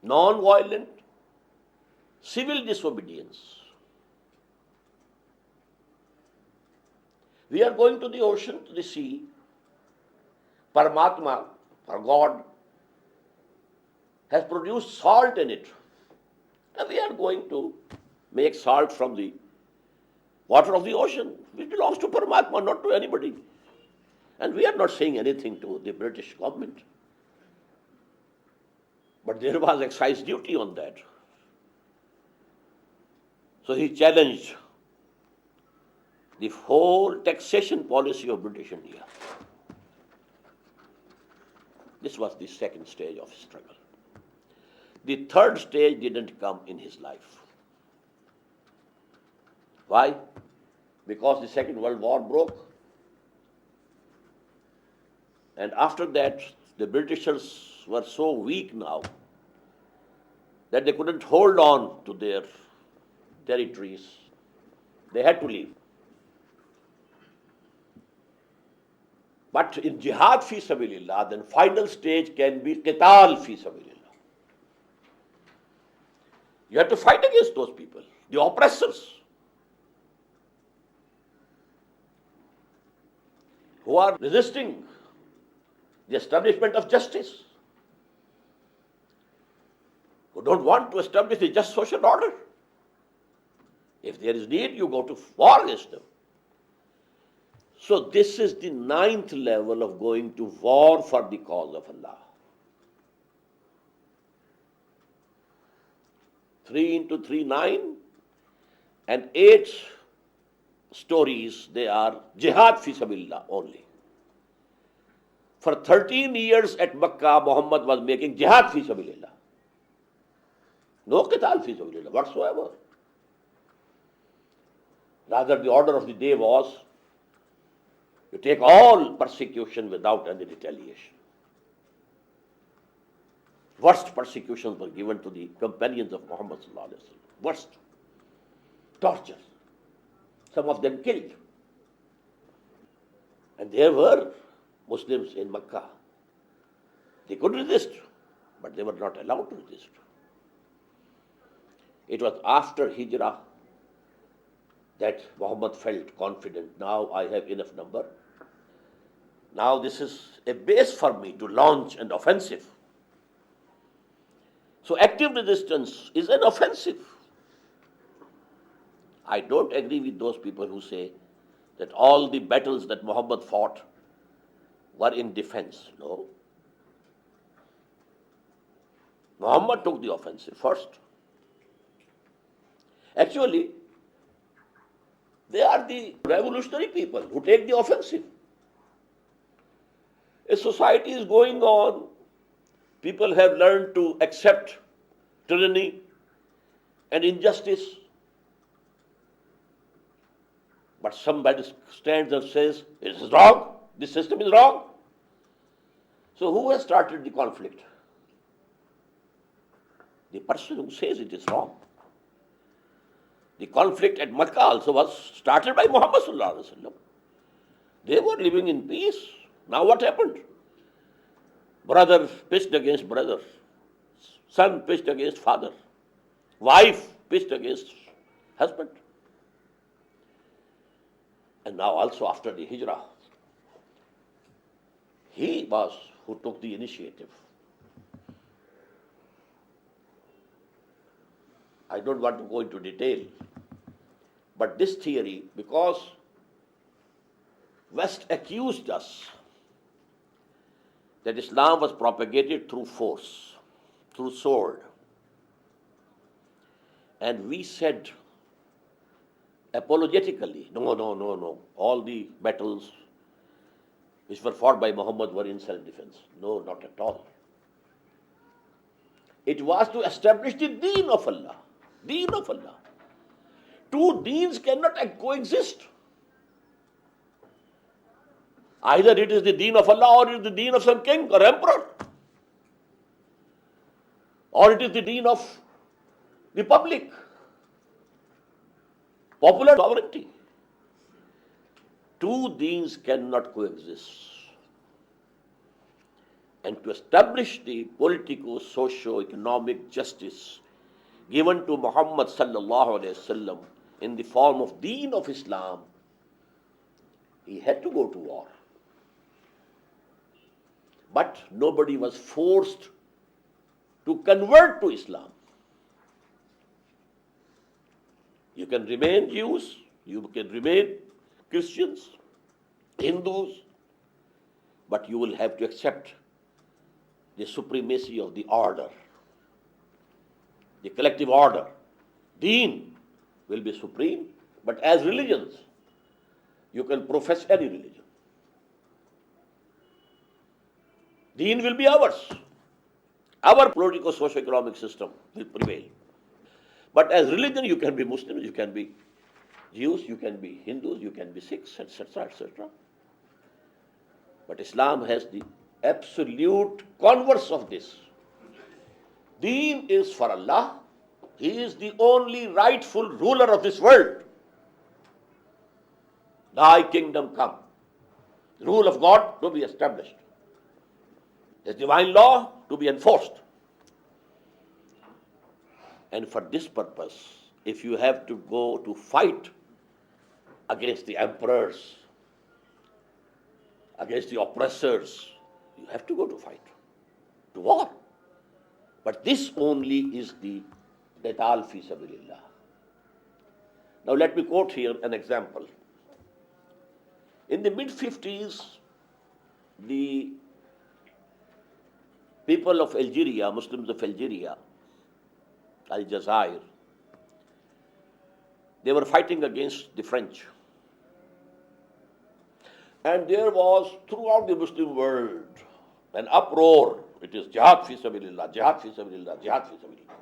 [SPEAKER 3] non-violent civil disobedience. We are going to the ocean, to the sea. Paramatma, or God, has produced salt in it. And we are going to make salt from the water of the ocean, which belongs to Paramatma, not to anybody. And we are not saying anything to the British government. But there was excise duty on that. So he challenged the whole taxation policy of British India. This was the second stage of struggle. The third stage didn't come in his life. Why? Because the Second World War broke. And after that, the Britishers were so weak now that they couldn't hold on to their territories. They had to leave. But in jihad fi sabilillah, then final stage can be qital fi sabilillah. You have to fight against those people, the oppressors, who are resisting the establishment of justice, who don't want to establish a just social order. If there is need, you go to war against them. So this is the ninth level of going to war for the cause of Allah. 3 into 3, 9, and 8 stories, they are jihad fi sabilillah only. For 13 years at Makkah, Muhammad was making jihad fi sabilillah. No qital fi sabilillah whatsoever. Rather, the order of the day was to take all persecution without any retaliation. Worst persecutions were given to the companions of Muhammad sallallahu alaihi wasallam. Worst. Torture. Some of them killed. And there were Muslims in Makkah. They could resist, but they were not allowed to resist. It was after Hijrah that Muhammad felt confident. Now I have enough number. Now this is a base for me to launch an offensive. So active resistance is an offensive. I don't agree with those people who say that all the battles that Muhammad fought were in defense. No. Muhammad took the offensive first. Actually, they are the revolutionary people who take the offensive. A society is going on. People have learned to accept tyranny and injustice. But somebody stands and says, it is wrong, this system is wrong. So who has started the conflict? The person who says it is wrong. The conflict at Makkah also was started by Muhammad sallallahu alaihi wasallam. They were living in peace. Now what happened? Brother pitched against brother. Son pitched against father. Wife pitched against husband. And now also after the hijrah, he was who took the initiative. I don't want to go into detail, but this theory, because West accused us that Islam was propagated through force, through sword, and we said apologetically, no, all the battles which were fought by Muhammad were in self-defense. No, not at all. It was to establish the deen of Allah. Deen of Allah. Two deens cannot coexist. Either it is the deen of Allah or it is the deen of some king or emperor. Or it is the deen of the public. Popular sovereignty. Two deens cannot coexist. And to establish the political, socio-economic justice given to Muhammad sallallahu alaihi wasallam in the form of deen of Islam, he had to go to war. But nobody was forced to convert to Islam. You can remain Jews, you can remain Christians, Hindus, but you will have to accept the supremacy of the order, the collective order. Deen will be supreme, but as religions, you can profess any religion. Deen will be ours. Our political socio-economic system will prevail. But as religion, you can be Muslims, you can be Jews, you can be Hindus, you can be Sikhs, etc., etc. But Islam has the absolute converse of this. Deen is for Allah. He is the only rightful ruler of this world. Thy kingdom come. The rule of God to be established. His divine law to be enforced. And for this purpose, if you have to go to fight against the emperors, against the oppressors, you have to go to fight, to war. But this only is the qital fi sabilillah. Now let me quote here an example. In the mid-50s, the people of Algeria, Muslims of Algeria, Aljazair, they were fighting against the French. And there was, throughout the Muslim world, an uproar. It is Jihad fi sabilillah, Jihad fi sabilillah, Jihad fi sabilillah.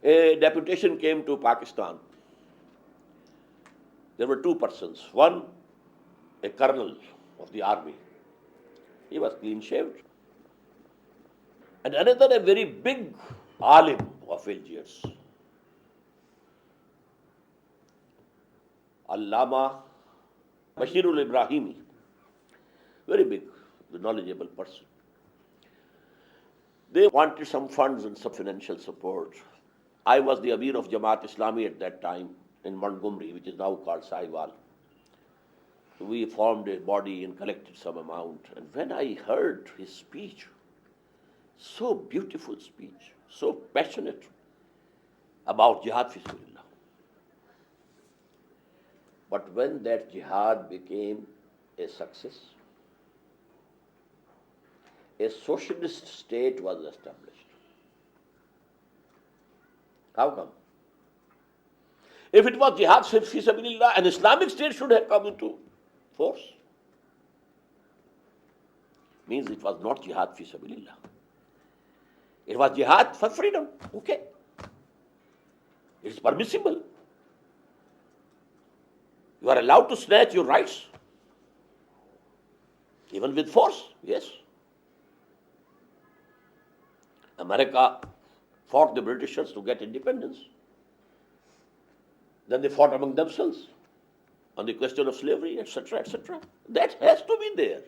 [SPEAKER 3] A deputation came to Pakistan. There were two persons. One, a colonel of the army. He was clean-shaved. And another, a very big alim of Algiers. Allama Bashirul Ibrahimi. Very big, knowledgeable person. They wanted some funds and some financial support. I was the Amir of Jamaat Islami at that time in Montgomery, which is now called Saiwal. We formed a body and collected some amount. And when I heard his speech, So beautiful speech, so passionate about jihad fi sabilillah. But when that jihad became a success, a socialist state was established. How come? If it was jihad fi sabilillah, an Islamic state should have come into force. Means it was not jihad fi sabilillah. It was jihad for freedom. Okay. It's permissible. You are allowed to snatch your rights, even with force, yes. America fought the Britishers to get independence. Then they fought among themselves on the question of slavery, etc., etc. That has to be there.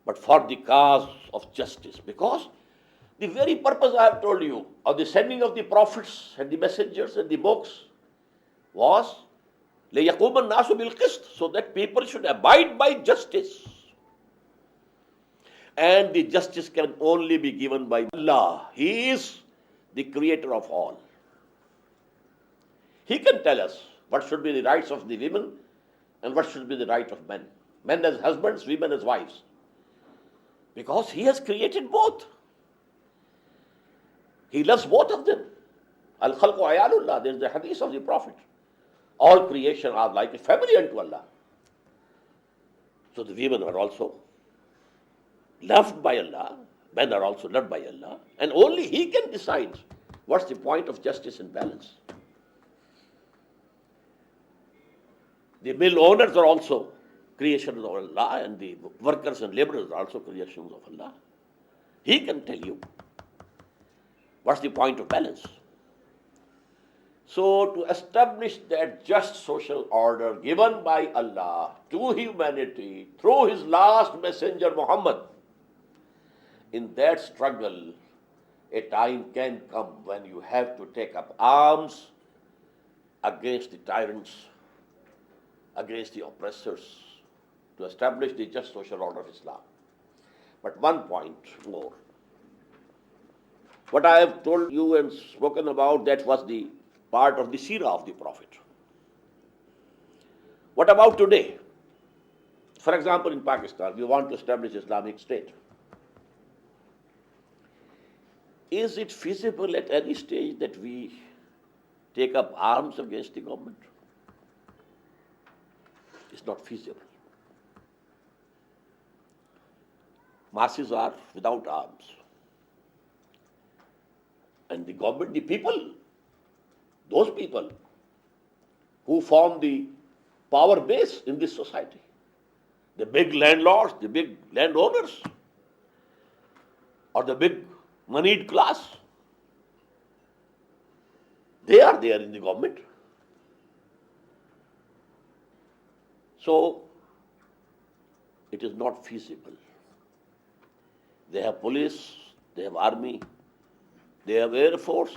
[SPEAKER 3] But for the cause of justice, because the very purpose I have told you of the sending of the prophets and the messengers and the books was لِيَقُومَ النَّاسُ بِالْقِسْطِ, so that people should abide by justice. And the justice can only be given by Allah. He is the creator of all. He can tell us what should be the rights of the women and what should be the right of men. Men as husbands, women as wives. Because He has created both. He loves both of them. Al-Khalqu Ayalullah, there is the hadith of the Prophet. All creation are like a family unto Allah. So the women are also loved by Allah, men are also loved by Allah, and only He can decide what's the point of justice and balance. The mill owners are also creations of Allah, and the workers and laborers are also creations of Allah. He can tell you what's the point of balance. So to establish that just social order given by Allah to humanity through His last messenger Muhammad, in that struggle, a time can come when you have to take up arms against the tyrants, against the oppressors, to establish the just social order of Islam. But one point more. What I have told you and spoken about, that was the part of the seerah of the Prophet. What about today? For example, in Pakistan, we want to establish Islamic State. Is it feasible at any stage that we take up arms against the government? It's not feasible. Masses are without arms. And the government, the people, those people who form the power base in this society, the big landlords, the big landowners, or the big moneyed class, they are there in the government. So, it is not feasible. They have police, they have army, they have air force.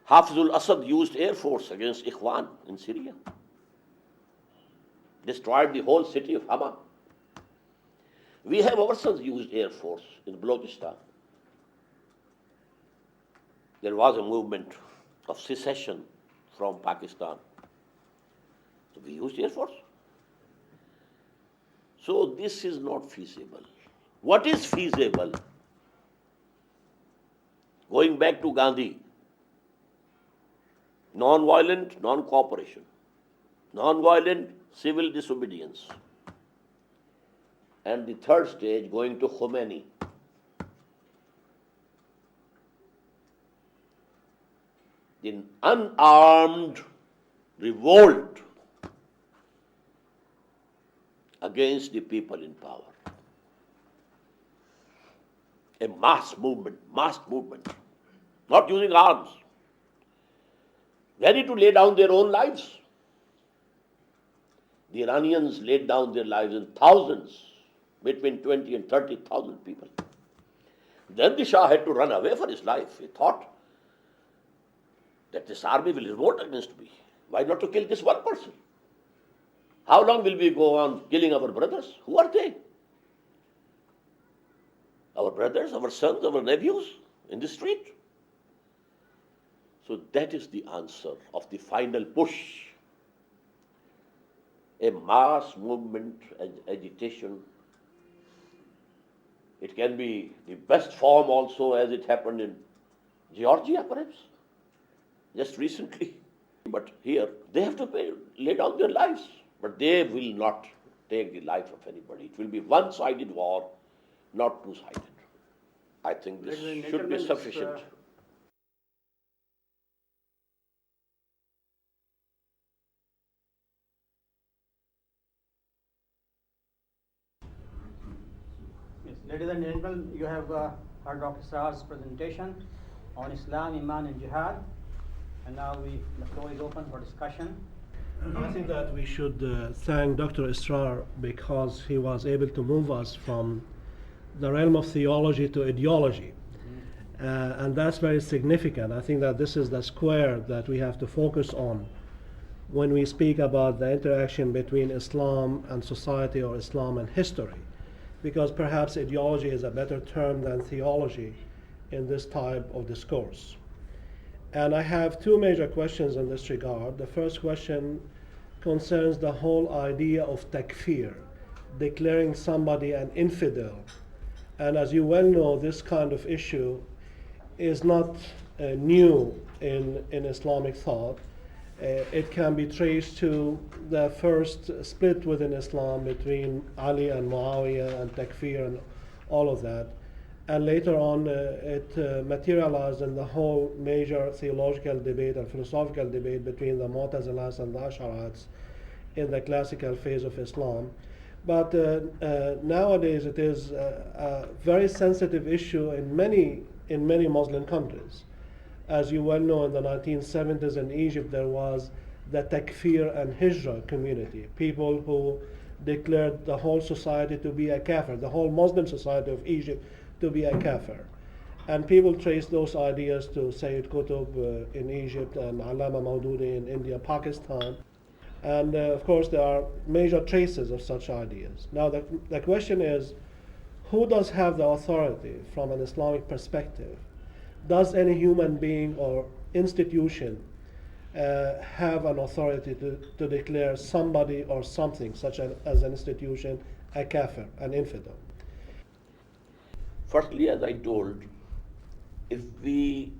[SPEAKER 3] Hafizul Asad used air force against Ikhwan in Syria. Destroyed the whole city of Hama. We have ourselves used air force in Balochistan. There was a movement of secession from Pakistan. So we used air force. So this is not feasible. What is feasible? Going back to Gandhi, non-violent non-cooperation, non-violent civil disobedience, and the third stage going to Khomeini. The unarmed revolt against the people in power. A mass movement, not using arms, ready to lay down their own lives. The Iranians laid down their lives in thousands, between 20 and 30,000 people. Then the Shah had to run away for his life. He thought that this army will revolt against me. Why not to kill this one person? How long will we go on killing our brothers? Who are they? Our brothers, our sons, our nephews in the street. So that is the answer of the final push. A mass movement agitation. It can be the best form also, as it happened in Georgia, perhaps, just recently. But here, they have to lay down their lives. But they will not take the life of anybody. It will be one-sided war, not two-sided. I think this should be sufficient.
[SPEAKER 2] Yes, ladies and gentlemen, you have heard Dr. Israr's presentation on Islam, Iman and Jihad. And now the floor is open for discussion.
[SPEAKER 4] I think that we should thank Dr. Israr because he was able to move us from the realm of theology to ideology. And that's very significant. I think that this is the square that we have to focus on when we speak about the interaction between Islam and society or Islam and history. Because perhaps ideology is a better term than theology in this type of discourse. And I have two major questions in this regard. The first question concerns the whole idea of takfir, declaring somebody an infidel. And as you well know, this kind of issue is not new in Islamic thought. It can be traced to the first split within Islam between Ali and Muawiyah and takfir and all of that. And later on, it materialized in the whole major theological debate and philosophical debate between the Mu'tazilas and the Ash'arites in the classical phase of Islam. But nowadays, it is a very sensitive issue in many Muslim countries. As you well know, in the 1970s in Egypt, there was the Takfir and Hijra community, people who declared the whole society to be a kafir, the whole Muslim society of Egypt to be a kafir. And people trace those ideas to Sayyid Qutb in Egypt and Allama Maududi in India, Pakistan. And of course, there are major traces of such ideas. Now, the question is, who does have the authority from an Islamic perspective? Does any human being or institution have an authority to declare somebody or something, such as an institution, a kafir, an infidel?
[SPEAKER 3] Firstly, as I told, if we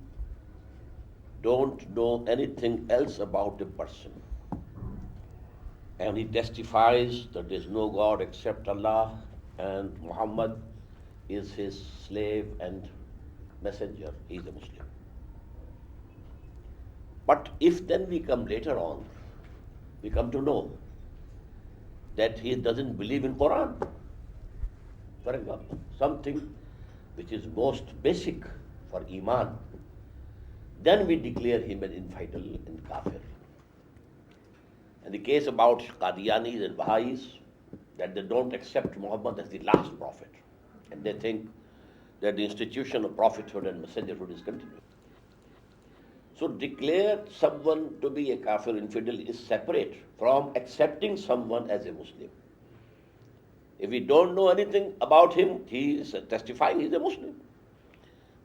[SPEAKER 3] don't know anything else about a person, and he testifies that there is no God except Allah and Muhammad is his slave and messenger, he is a Muslim. But if then we come later on, we come to know that he doesn't believe in Quran, for example, something which is most basic for Emaan, then we declare him an infidel and kafir. And the case about Qadianis and Baha'is, that they don't accept Muhammad as the last prophet, and they think that the institution of prophethood and messengerhood is continued. So declare someone to be a kafir infidel is separate from accepting someone as a Muslim. If we don't know anything about him, he is testifying he is a Muslim.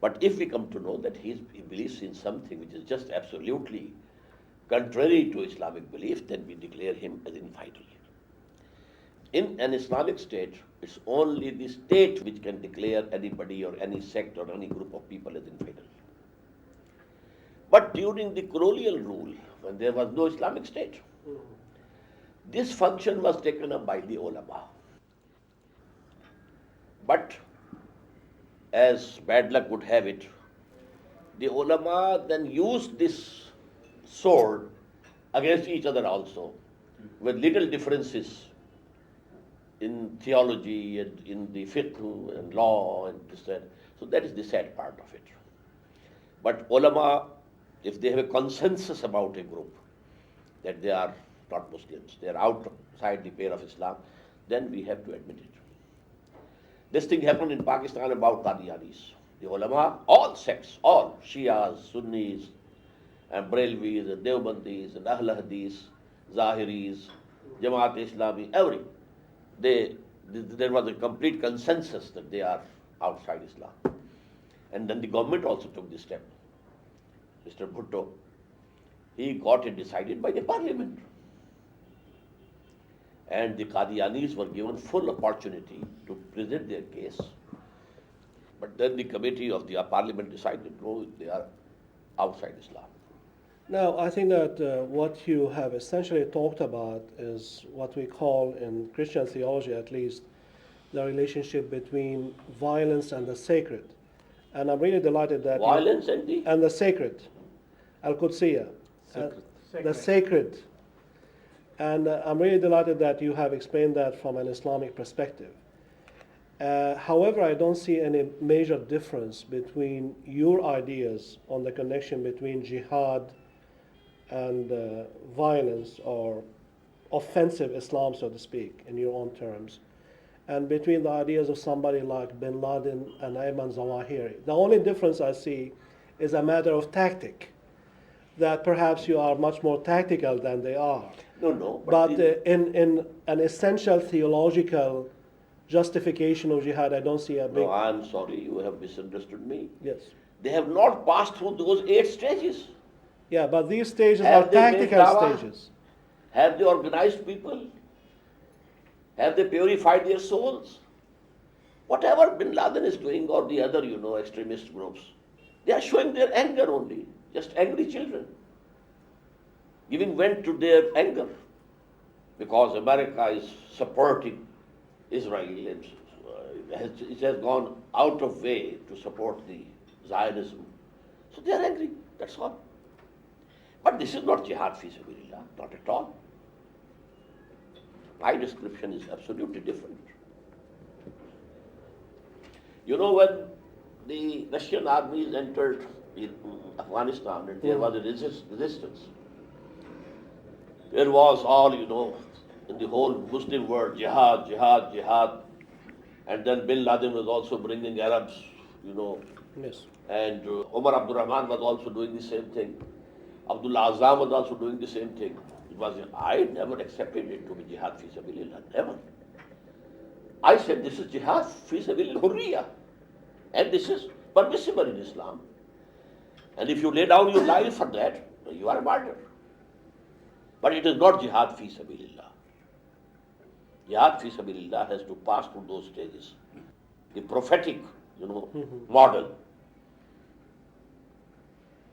[SPEAKER 3] But if we come to know that he believes in something which is just absolutely contrary to Islamic belief, then we declare him as infidel. In an Islamic state, it's only the state which can declare anybody or any sect or any group of people as infidel. But during the colonial rule, when there was no Islamic state, this function was taken up by the ulama. But as bad luck would have it, the ulama then used this sword against each other also, with little differences in theology and in the fiqh and law and this and so that is the sad part of it. But ulama, if they have a consensus about a group that they are not Muslims, they are outside the pale of Islam, then we have to admit it. This thing happened in Pakistan about Qadianis. The ulama, all sects, all Shias, Sunnis, and Brelvis, and Deobandis, and Ahl Hadith, Zahiris, Jamaat Islami, there was a complete consensus that they are outside Islam. And then the government also took this step. Mr. Bhutto, he got it decided by the parliament. And the Qadianis were given full opportunity to present their case. But then the committee of the parliament decided, no, they are outside Islam.
[SPEAKER 4] Now, I think that what you have essentially talked about is what we call, in Christian theology at least, the relationship between violence and the sacred. And I'm really delighted that
[SPEAKER 3] Violence
[SPEAKER 4] and the sacred, al-Qudsiyya, the sacred. And I'm really delighted that you have explained that from an Islamic perspective. However, I don't see any major difference between your ideas on the connection between jihad and violence or offensive Islam, so to speak, in your own terms, and between the ideas of somebody like bin Laden and Ayman Zawahiri. The only difference I see is a matter of tactic, that perhaps you are much more tactical than they are.
[SPEAKER 3] No.
[SPEAKER 4] But in an essential theological justification of jihad, I don't see a big...
[SPEAKER 3] No, I'm sorry, you have misunderstood me.
[SPEAKER 4] Yes.
[SPEAKER 3] They have not passed through those 8 stages.
[SPEAKER 4] Yeah, but these stages
[SPEAKER 3] Have
[SPEAKER 4] are
[SPEAKER 3] they made
[SPEAKER 4] tactical
[SPEAKER 3] dawah?
[SPEAKER 4] stages.
[SPEAKER 3] Have they organized people? Have they purified their souls? Whatever bin Laden is doing or the other, extremist groups, they are showing their anger only, just angry children, giving vent to their anger because America is supporting Israel and it has gone out of way to support the Zionism. So they are angry, that's all. But this is not jihad fi sabilillah, not at all. My description is absolutely different. When the Russian armies entered in Afghanistan and there was a resistance, there was all, in the whole Muslim world, jihad, jihad, jihad. And then bin Laden was also bringing Arabs,
[SPEAKER 4] Yes.
[SPEAKER 3] and Omar Abdurrahman was also doing the same thing. Abdullah Azam was also doing the same thing. I never accepted it to be jihad fi sabilillah, never. I said this is jihad fi sabilillah hurriya, and this is permissible in Islam. And if you lay down your life for that, you are a martyr. But it is not jihad fi sabilillah. Jihad fi sabilillah has to pass through those stages. The prophetic, model.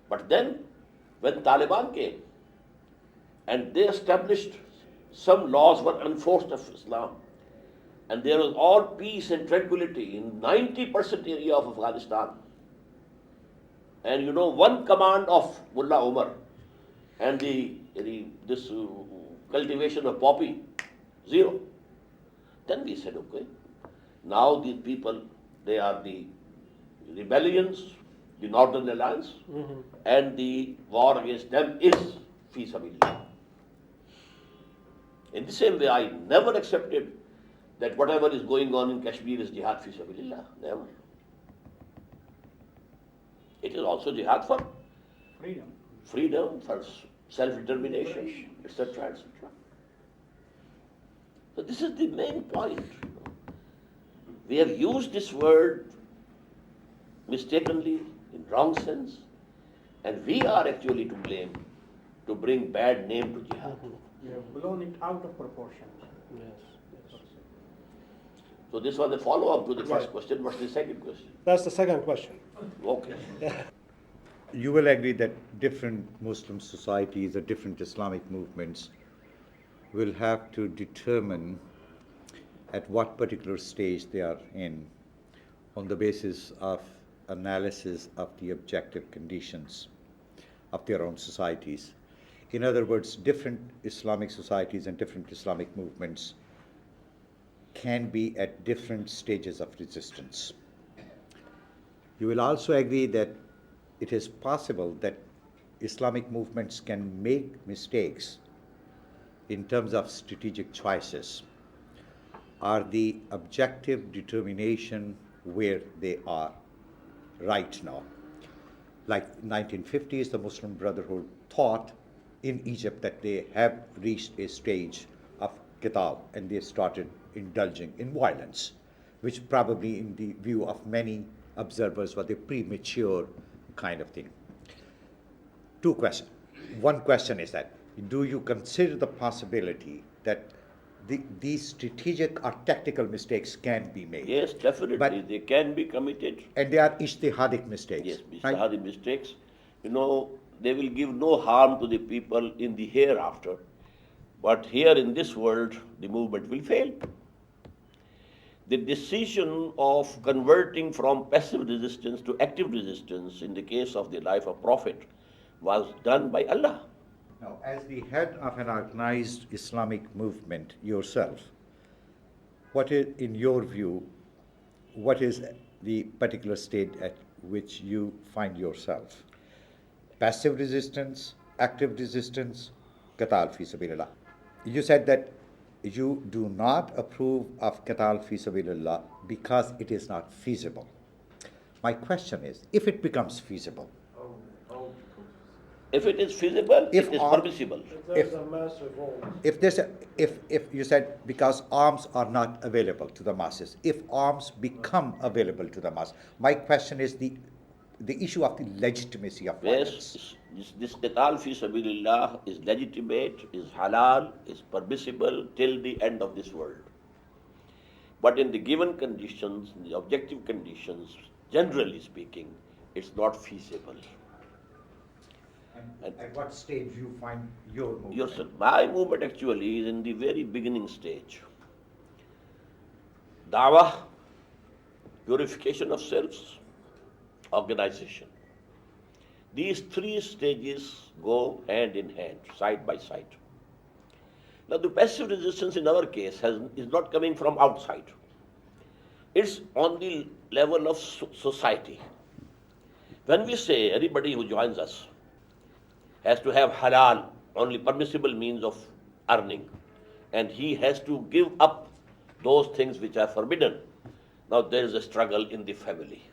[SPEAKER 3] But then, when Taliban came, and they established some laws were enforced of Islam, and there was all peace and tranquility in 90% area of Afghanistan. And one command of Mullah Omar and this cultivation of poppy, 0. Then we said, okay, now these people, they are the rebellions, the Northern Alliance, and the war against them is fi sabilillah. In the same way, I never accepted that whatever is going on in Kashmir is jihad fi sabilillah. Never. It is also jihad for freedom, for self-determination, etc., etc. So this is the main point. We have used this word mistakenly, in wrong sense, and we are actually to blame to bring bad name to jihad.
[SPEAKER 2] You have blown it out of proportion.
[SPEAKER 4] Yes.
[SPEAKER 3] So this was a follow-up to the first question. What's the second question?
[SPEAKER 4] That's the second question.
[SPEAKER 3] Okay.
[SPEAKER 5] You will agree that different Muslim societies or different Islamic movements will have to determine at what particular stage they are in on the basis of analysis of the objective conditions of their own societies. In other words, different Islamic societies and different Islamic movements can be at different stages of resistance. You will also agree that it is possible that Islamic movements can make mistakes in terms of strategic choices or the objective determination where they are right now. Like 1950s, the Muslim Brotherhood thought in Egypt that they have reached a stage of qitab and they started indulging in violence. which probably in the view of many observers was a premature kind of thing. Two questions. One question is that, do you consider the possibility that these strategic or tactical mistakes can be made?
[SPEAKER 3] Yes, definitely.
[SPEAKER 5] But-
[SPEAKER 3] they can be committed.
[SPEAKER 5] And they are ijtihadic mistakes.
[SPEAKER 3] Yes,
[SPEAKER 5] right?
[SPEAKER 3] ijtihadi mistakes. They will give no harm to the people in the hereafter. But here in this world, the movement will fail. The decision of converting from passive resistance to active resistance in the case of the life of Prophet was done by Allah.
[SPEAKER 5] Now, as the head of an organized Islamic movement yourself, what is, in your view, what is the particular state at which you find yourself? Passive resistance, active resistance, qital fi sabilillah. You said that you do not approve of qital fi sabilillah because it is not feasible. My question is, if it becomes feasible,
[SPEAKER 3] If it is feasible,
[SPEAKER 5] If
[SPEAKER 3] it is
[SPEAKER 5] all-
[SPEAKER 3] permissible.
[SPEAKER 4] If there's a mass revolt.
[SPEAKER 5] if you said because arms are not available to the masses, if arms become available to the mass, my question is the issue of the legitimacy of violence.
[SPEAKER 3] Yes, this qital fi sabilillah is legitimate, is halal, is permissible till the end of this world. But in the given conditions, the objective conditions, generally speaking, it's not feasible.
[SPEAKER 5] And at what stage you find your movement?
[SPEAKER 3] Yourself, my movement actually is in the very beginning stage. Dawah, purification of selves, organization. These three stages go hand in hand, side by side. Now, the passive resistance in our case is not coming from outside. It's on the level of society. When we say anybody who joins us has to have halal, only permissible means of earning, and he has to give up those things which are forbidden. Now there is a struggle in the family.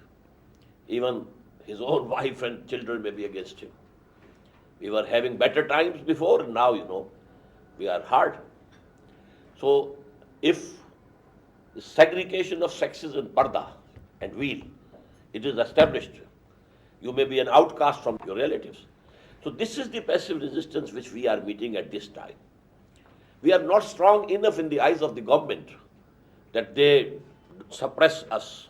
[SPEAKER 3] Even his own wife and children may be against him. We were having better times before, and now, we are hard. So if the segregation of sexes in parda and wheel, it is established, you may be an outcast from your relatives. So this is the passive resistance which we are meeting at this time. We are not strong enough in the eyes of the government that they suppress us.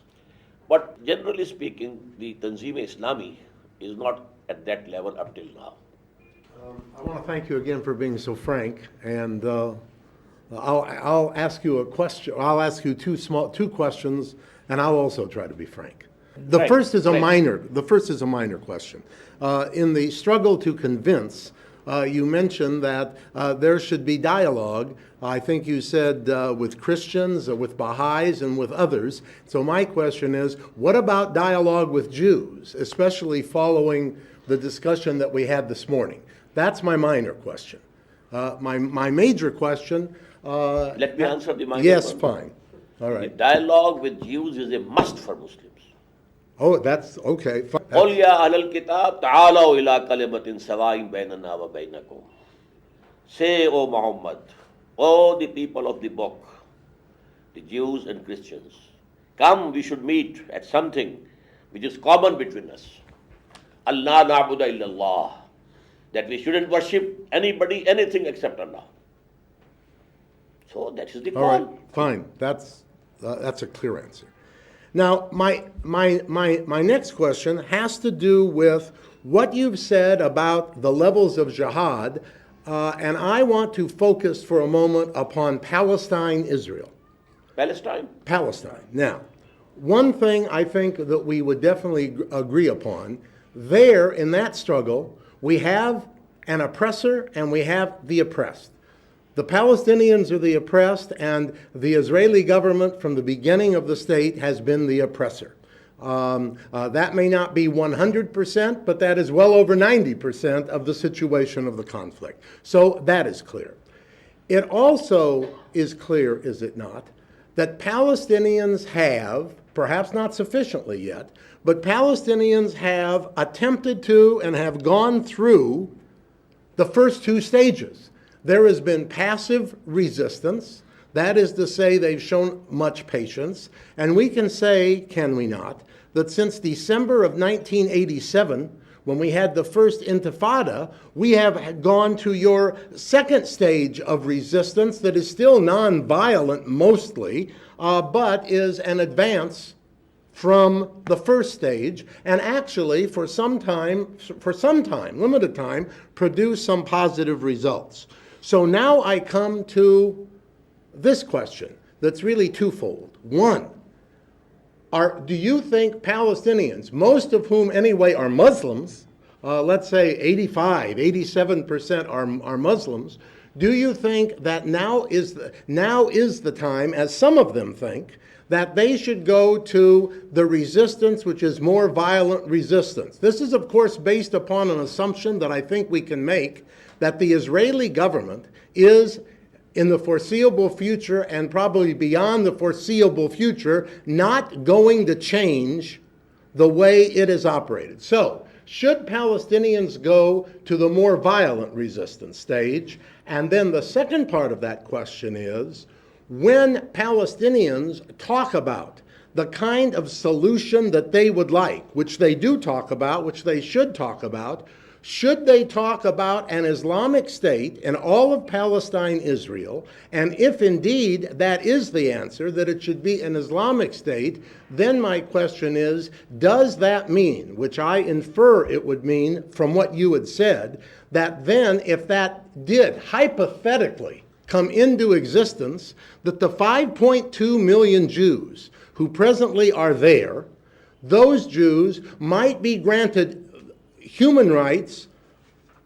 [SPEAKER 3] But generally speaking, the Tanzeem-e-Islami is not at that level up till now.
[SPEAKER 6] I want to thank you again for being so frank, and I'll ask you a question. I'll ask you two questions, and I'll also try to be frank. The
[SPEAKER 3] Right,
[SPEAKER 6] first is a
[SPEAKER 3] right.
[SPEAKER 6] minor. The first is a minor question. In the struggle to convince, you mentioned that there should be dialogue. I think you said with Christians, with Baha'is, and with others. So my question is, what about dialogue with Jews, especially following the discussion that we had this morning? That's my minor question. My major question.
[SPEAKER 3] Let me answer the minor
[SPEAKER 6] Yes,
[SPEAKER 3] one.
[SPEAKER 6] fine. All
[SPEAKER 3] The
[SPEAKER 6] right.
[SPEAKER 3] dialogue with Jews is a must for Muslims.
[SPEAKER 6] Oh, that's okay.
[SPEAKER 3] قُلْ يَا أَهْلَ الْكِتَابِ تَعَالَوْا إِلَىٰ كَلِمَةٍ سَوَاءٍ بَيْنَنَا وَبَيْنَكُمْ. Say, O Muhammad, O the people of the book, the Jews and Christians, come, we should meet at something which is common between us. Allah na'budu illallah, that we shouldn't worship anybody, anything except Allah. So that is the
[SPEAKER 6] All right,
[SPEAKER 3] call.
[SPEAKER 6] fine. That's a clear answer. Now, my next question has to do with what you've said about the levels of jihad, and I want to focus for a moment upon Palestine, Israel. Palestine. Now, one thing I think that we would definitely agree upon, there in that struggle, we have an oppressor and we have the oppressed. The Palestinians are the oppressed, and the Israeli government from the beginning of the state has been the oppressor. That may not be 100%, but that is well over 90% of the situation of the conflict. So that is clear. It also is clear, is it not, that Palestinians have, perhaps not sufficiently yet, but Palestinians have attempted to and have gone through the first two stages. There has been passive resistance. That is to say, they've shown much patience. And we can say, can we not, that since December of 1987, when we had the first Intifada, we have gone to your second stage of resistance that is still non-violent mostly, but is an advance from the first stage, and actually for some time, limited time, produce some positive results. So now I come to this question that's really twofold. One, do you think Palestinians, most of whom anyway are Muslims, let's say 85, 87% are Muslims, do you think that now is the time, as some of them think, that they should go to the resistance which is more violent resistance? This is, of course, based upon an assumption that I think we can make, that the Israeli government is, in the foreseeable future and probably beyond the foreseeable future, not going to change the way it is operated. So, should Palestinians go to the more violent resistance stage? And then the second part of that question is, when Palestinians talk about the kind of solution that they would like, which they do talk about, which they should talk about, should they talk about an Islamic state in all of Palestine, Israel? And if indeed that is the answer, that it should be an Islamic state, then my question is, does that mean, which I infer it would mean from what you had said, that then if that did hypothetically come into existence, that the 5.2 million Jews who presently are there, those Jews might be granted human rights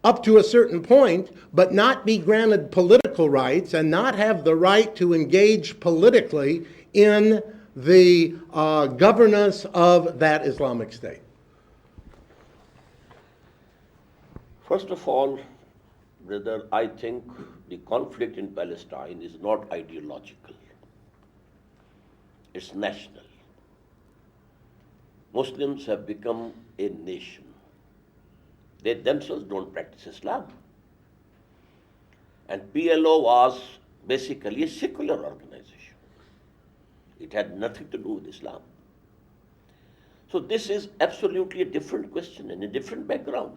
[SPEAKER 6] up to a certain point, but not be granted political rights and not have the right to engage politically in the governance of that Islamic State?
[SPEAKER 3] First of all, brother, I think the conflict in Palestine is not ideological. It's national. Muslims have become a nation. They themselves don't practice Islam. And PLO was basically a secular organization. It had nothing to do with Islam. So this is absolutely a different question and a different background.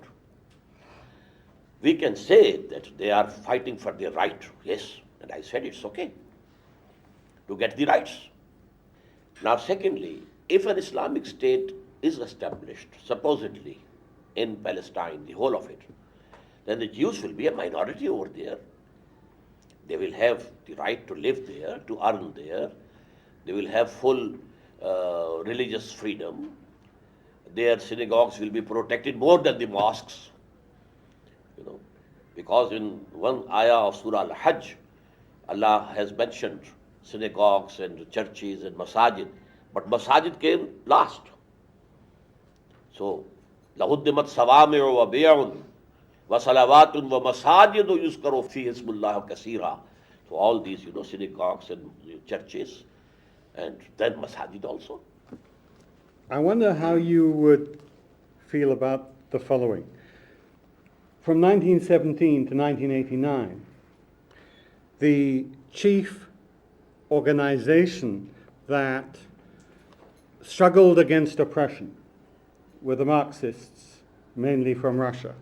[SPEAKER 3] We can say that they are fighting for their right, yes, and I said it's okay to get the rights. Now secondly, if an Islamic state is established, supposedly, in Palestine, the whole of it, then the Jews will be a minority over there. They will have the right to live there, to earn there. They will have full religious freedom. Their synagogues will be protected more than the mosques. Because in one ayah of Surah Al-Hajj, Allah has mentioned synagogues and churches and masajid, but masajid came last. So, لَهُدِّمَتْ صَوَامِعُ وَبِيعٌ وَصَلَوَاتٌ وَمَسَاجِدُ يُذْكَرُ فِيهِ اسْمُ اللَّهِ كَثِيرًا. So all these, synagogues and churches, and then masajid also.
[SPEAKER 7] I wonder how you would feel about the following. From 1917 to 1989, the chief organization that struggled against oppression were the Marxists, mainly from Russia.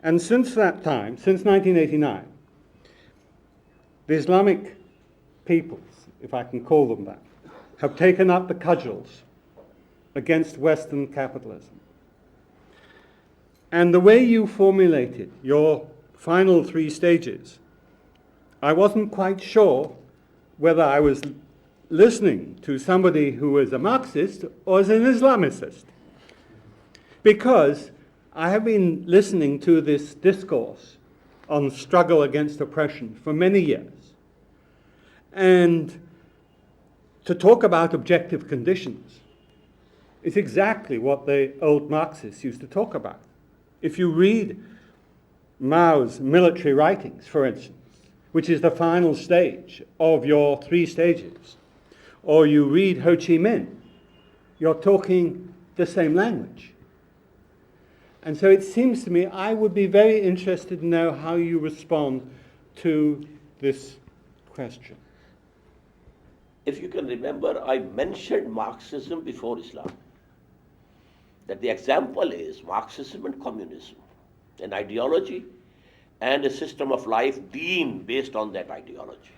[SPEAKER 7] And since that time, since 1989, the Islamic peoples, if I can call them that, have taken up the cudgels against Western capitalism. And the way you formulated your final three stages, I wasn't quite sure whether I was listening to somebody who was a Marxist or as an Islamicist. Because I have been listening to this discourse on struggle against oppression for many years. And to talk about objective conditions is exactly what the old Marxists used to talk about. If you read Mao's military writings, for instance, which is the final stage of your three stages, or you read Ho Chi Minh, you're talking the same language. And so it seems to me I would be very interested to know how you respond to this question.
[SPEAKER 3] If you can remember, I mentioned Marxism before Islam. That the example is Marxism and communism, an ideology and a system of life being based on that ideology.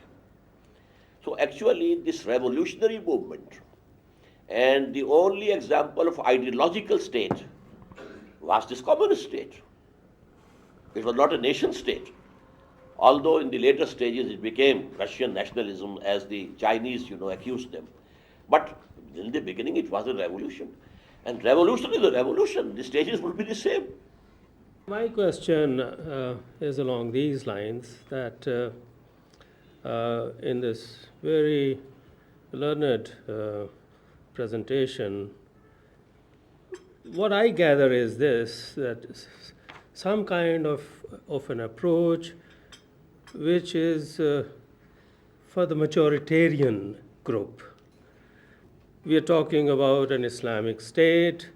[SPEAKER 3] So actually this revolutionary movement and the only example of ideological state was this communist state. It was not a nation state. Although in the later stages it became Russian nationalism as the Chinese, accused them. But in the beginning it was a revolution. And revolution is a revolution. The stages will be the same.
[SPEAKER 8] My question is along these lines that in this very learned presentation, what I gather is this, that some kind of an approach which is for the majoritarian group. We are talking about an Islamic state,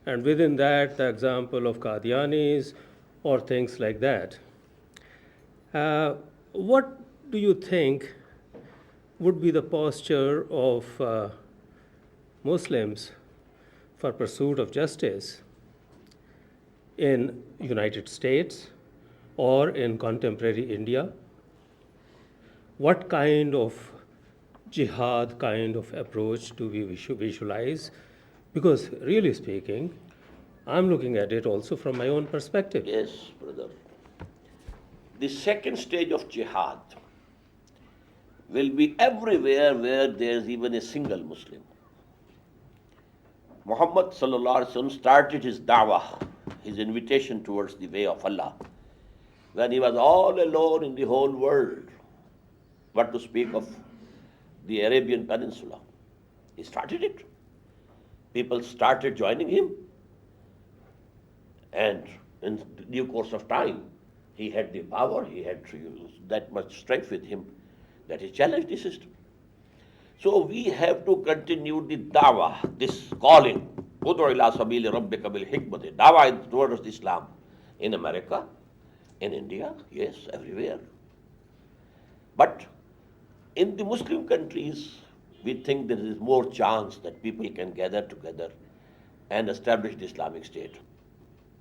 [SPEAKER 8] and within that, the example of Qadianis or things like that. What do you think would be the posture of Muslims for pursuit of justice in United States or in contemporary India? What kind of jihad kind of approach do we visualize? Because really speaking, I'm looking at it also from my own perspective.
[SPEAKER 3] Yes, brother. The second stage of jihad will be everywhere where there is even a single Muslim. Muhammad sallallahu alaihi wasallam started his da'wah, his invitation towards the way of Allah, when he was all alone in the whole world. What to speak of the Arabian Peninsula? He started it. People started joining him, and in due course of time, he had the power, he had that much strength with him that he challenged the system. So we have to continue the dawah, this calling, Ud'u ila sabili rabbika bil hikmati, dawah towards Islam in America, in India, yes, everywhere. But in the Muslim countries, we think there is more chance that people can gather together and establish the Islamic State.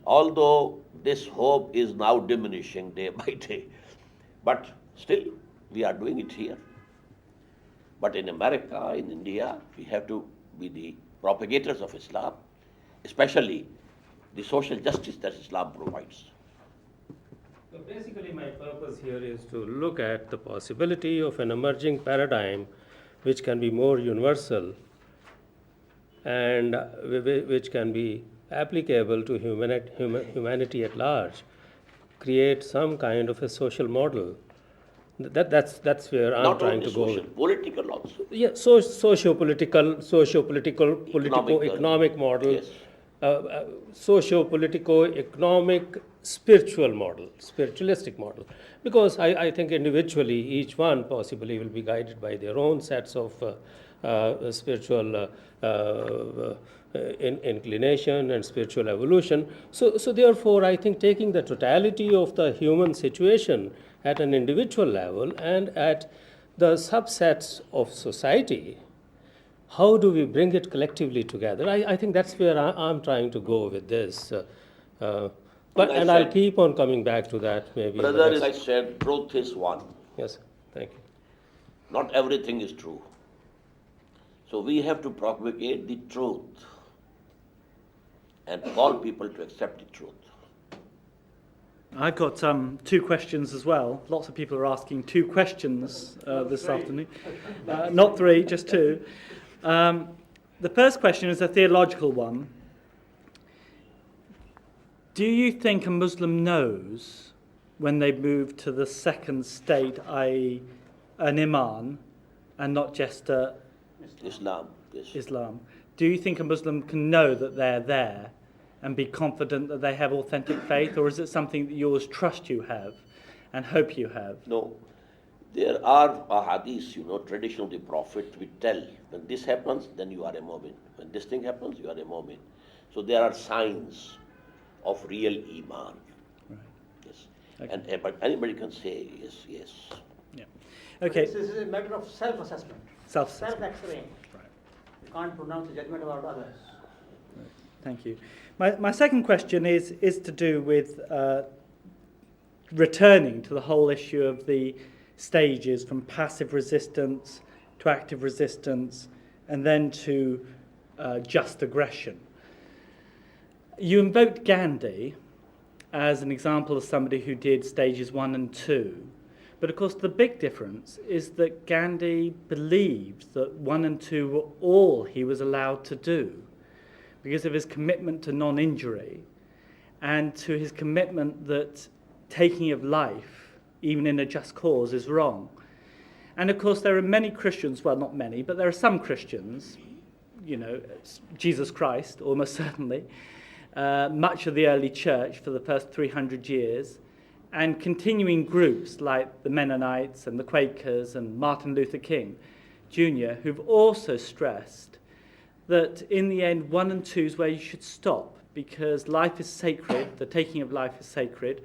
[SPEAKER 3] Although this hope is now diminishing day by day, but still we are doing it here. But in America, in India, we have to be the propagators of Islam, especially the social justice that Islam provides.
[SPEAKER 8] So basically my purpose here is to look at the possibility of an emerging paradigm which can be more universal and which can be applicable to humanity at large, create some kind of a social model. That's where I'm trying to go.
[SPEAKER 3] Not only social, political also.
[SPEAKER 8] Yeah, socio-political, politico-economic model,
[SPEAKER 3] Yes.
[SPEAKER 8] Socio-politico-economic spiritual model, spiritualistic model. Because I think individually, each one possibly will be guided by their own sets of spiritual inclination and spiritual evolution. So therefore, I think taking the totality of the human situation at an individual level and at the subsets of society, how do we bring it collectively together? I think that's where I'm trying to go with this. I'll keep on coming back to that maybe.
[SPEAKER 3] Brother, as I said, truth is one.
[SPEAKER 8] Yes, thank you.
[SPEAKER 3] Not everything is true. So we have to propagate the truth and call people to accept the truth.
[SPEAKER 9] I've got two questions as well. Lots of people are asking two questions this afternoon. Not three, just two. The first question is a theological one. Do you think a Muslim knows when they move to the second state, i.e. an Emaan, and not just
[SPEAKER 3] Islam, yes.
[SPEAKER 9] Islam? Do you think a Muslim can know that they're there and be confident that they have authentic faith, or is it something that you always trust you have and hope you have?
[SPEAKER 3] No. There are ahadith, tradition of the Prophet, we tell, when this happens, then you are a mu'min. When this thing happens, you are a mu'min. So there are signs of real Emaan.
[SPEAKER 9] Right.
[SPEAKER 3] Yes.
[SPEAKER 9] Okay.
[SPEAKER 3] But anybody can say, yes.
[SPEAKER 9] Yeah. Okay.
[SPEAKER 2] This is a matter of self-assessment,
[SPEAKER 9] Self-assessment.
[SPEAKER 2] self-x-raying.
[SPEAKER 9] Right.
[SPEAKER 2] You can't pronounce a judgment about others.
[SPEAKER 9] Thank you. My second question is to do with returning to the whole issue of the stages from passive resistance to active resistance and then to just aggression. You invoked Gandhi as an example of somebody who did stages 1 and 2. But of course the big difference is that Gandhi believed that 1 and 2 were all he was allowed to do because of his commitment to non-injury and to his commitment that taking of life, even in a just cause, is wrong. And of course there are many Christians, well not many, but there are some Christians, you know, Jesus Christ almost certainly, much of the early church for the first 300 years, and continuing groups like the Mennonites and the Quakers and Martin Luther King Jr., who've also stressed that in the end 1 and 2 is where you should stop because life is sacred, the taking of life is sacred,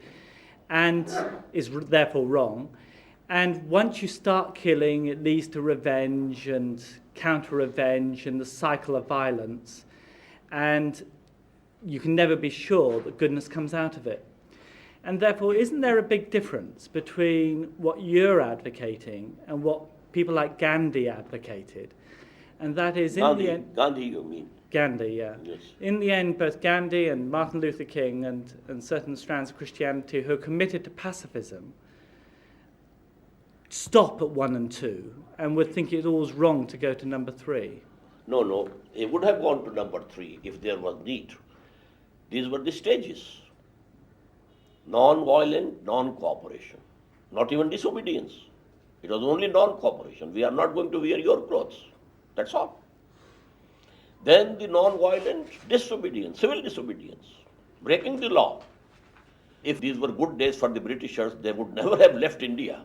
[SPEAKER 9] and is therefore wrong. And once you start killing, it leads to revenge and counter-revenge and the cycle of violence. And you can never be sure that goodness comes out of it. And therefore, isn't there a big difference between what you're advocating and what people like Gandhi advocated? And that is in the end...
[SPEAKER 3] Gandhi, you mean?
[SPEAKER 9] Gandhi, yeah.
[SPEAKER 3] Yes.
[SPEAKER 9] In the end, both Gandhi and Martin Luther King and certain strands of Christianity who are committed to pacifism stop at 1 and 2 and would think it all's wrong to go to number 3.
[SPEAKER 3] No. He would have gone to number 3 if there was need. These were the stages. Non-violent, non-cooperation. Not even disobedience. It was only non-cooperation. We are not going to wear your clothes. That's all. Then the non-violent disobedience, civil disobedience, breaking the law. If these were good days for the Britishers, they would never have left India.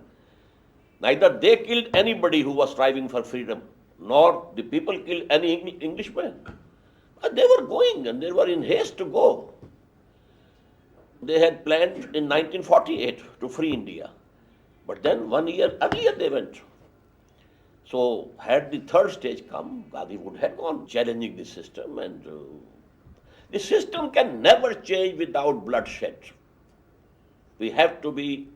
[SPEAKER 3] Neither they killed anybody who was striving for freedom, nor the people killed any Englishman. But they were going and they were in haste to go. They had planned in 1948 to free India. But then 1 year earlier they went. So had the third stage come, Gandhi would have gone challenging the system. And the system can never change without bloodshed. We have to be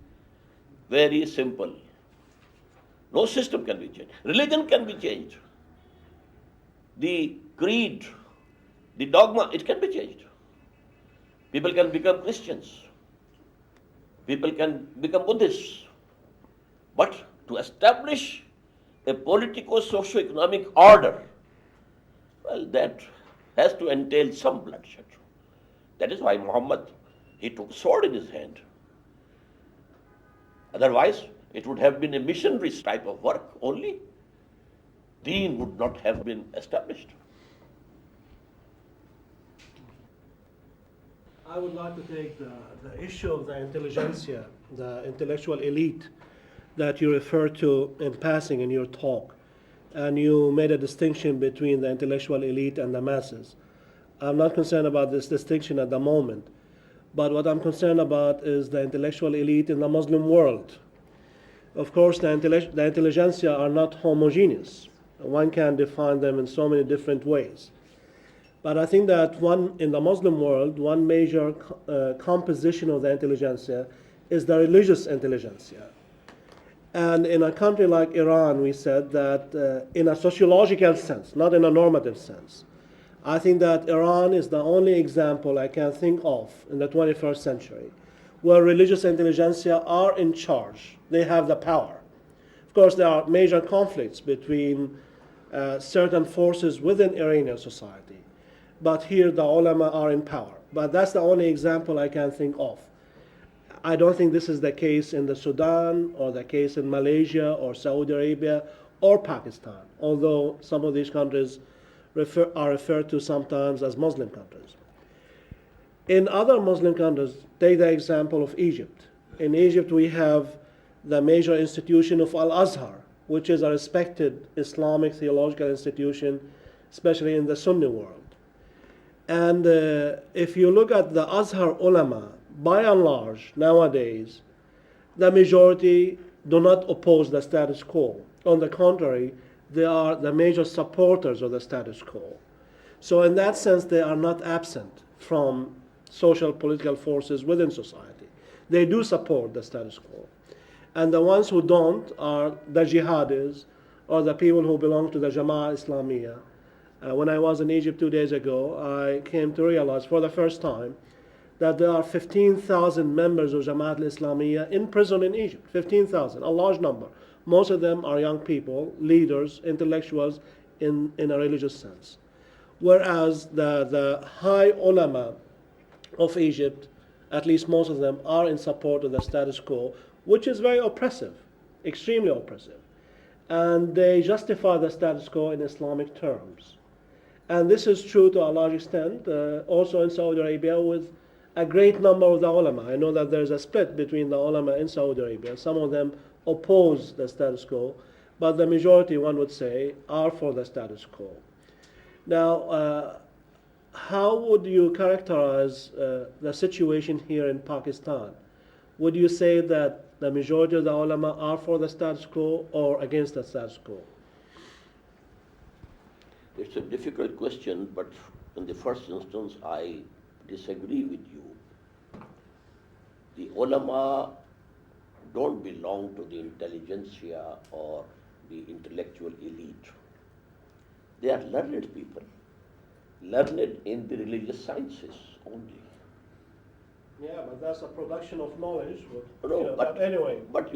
[SPEAKER 3] very simple. No system can be changed. Religion can be changed. The creed, the dogma, it can be changed. People can become Christians. People can become Buddhists. But to establish a politico-socio-economic order, well, that has to entail some bloodshed. That is why Muhammad, he took sword in his hand. Otherwise, it would have been a missionary type of work only. Deen would not have been established.
[SPEAKER 4] I would like to take the issue of the intelligentsia, the intellectual elite that you referred to in passing in your talk. And you made a distinction between the intellectual elite and the masses. I'm not concerned about this distinction at the moment, but what I'm concerned about is the intellectual elite in the Muslim world. Of course, the intelligentsia are not homogeneous. One can define them in so many different ways. But I think that in the Muslim world, one major composition of the intelligentsia is the religious intelligentsia. And in a country like Iran, we said that in a sociological sense, not in a normative sense, I think that Iran is the only example I can think of in the 21st century where religious intelligentsia are in charge. They have the power. Of course, there are major conflicts between certain forces within Iranian society. But here the ulama are in power. But that's the only example I can think of. I don't think this is the case in the Sudan or the case in Malaysia or Saudi Arabia or Pakistan, although some of these countries are referred to sometimes as Muslim countries. In other Muslim countries, take the example of Egypt. In Egypt, we have the major institution of Al-Azhar, which is a respected Islamic theological institution, especially in the Sunni world. And if you look at the Azhar ulama, by and large, nowadays, the majority do not oppose the status quo. On the contrary, they are the major supporters of the status quo. So in that sense, they are not absent from social political forces within society. They do support the status quo. And the ones who don't are the jihadis or the people who belong to the Jama'ah Islamiyah. When I was in Egypt 2 days ago, I came to realize for the first time that there are 15,000 members of Jama'at al-Islamiyah in prison in Egypt. 15,000, a large number. Most of them are young people, leaders, intellectuals in a religious sense. Whereas the high ulama of Egypt, at least most of them, are in support of the status quo, which is very oppressive, extremely oppressive. And they justify the status quo in Islamic terms. And this is true to a large extent also in Saudi Arabia with a great number of the ulama. I know that there's a split between the ulama in Saudi Arabia. Some of them oppose the status quo, but the majority, one would say, are for the status quo. Now, how would you characterize the situation here in Pakistan? Would you say that the majority of the ulama are for the status quo or against the status quo?
[SPEAKER 3] It's a difficult question, but in the first instance, I disagree with you. The ulama don't belong to the intelligentsia or the intellectual elite. They are learned people, learned in the religious sciences only.
[SPEAKER 4] Yeah, but that's a production of knowledge.
[SPEAKER 3] No, but
[SPEAKER 4] anyway,
[SPEAKER 3] but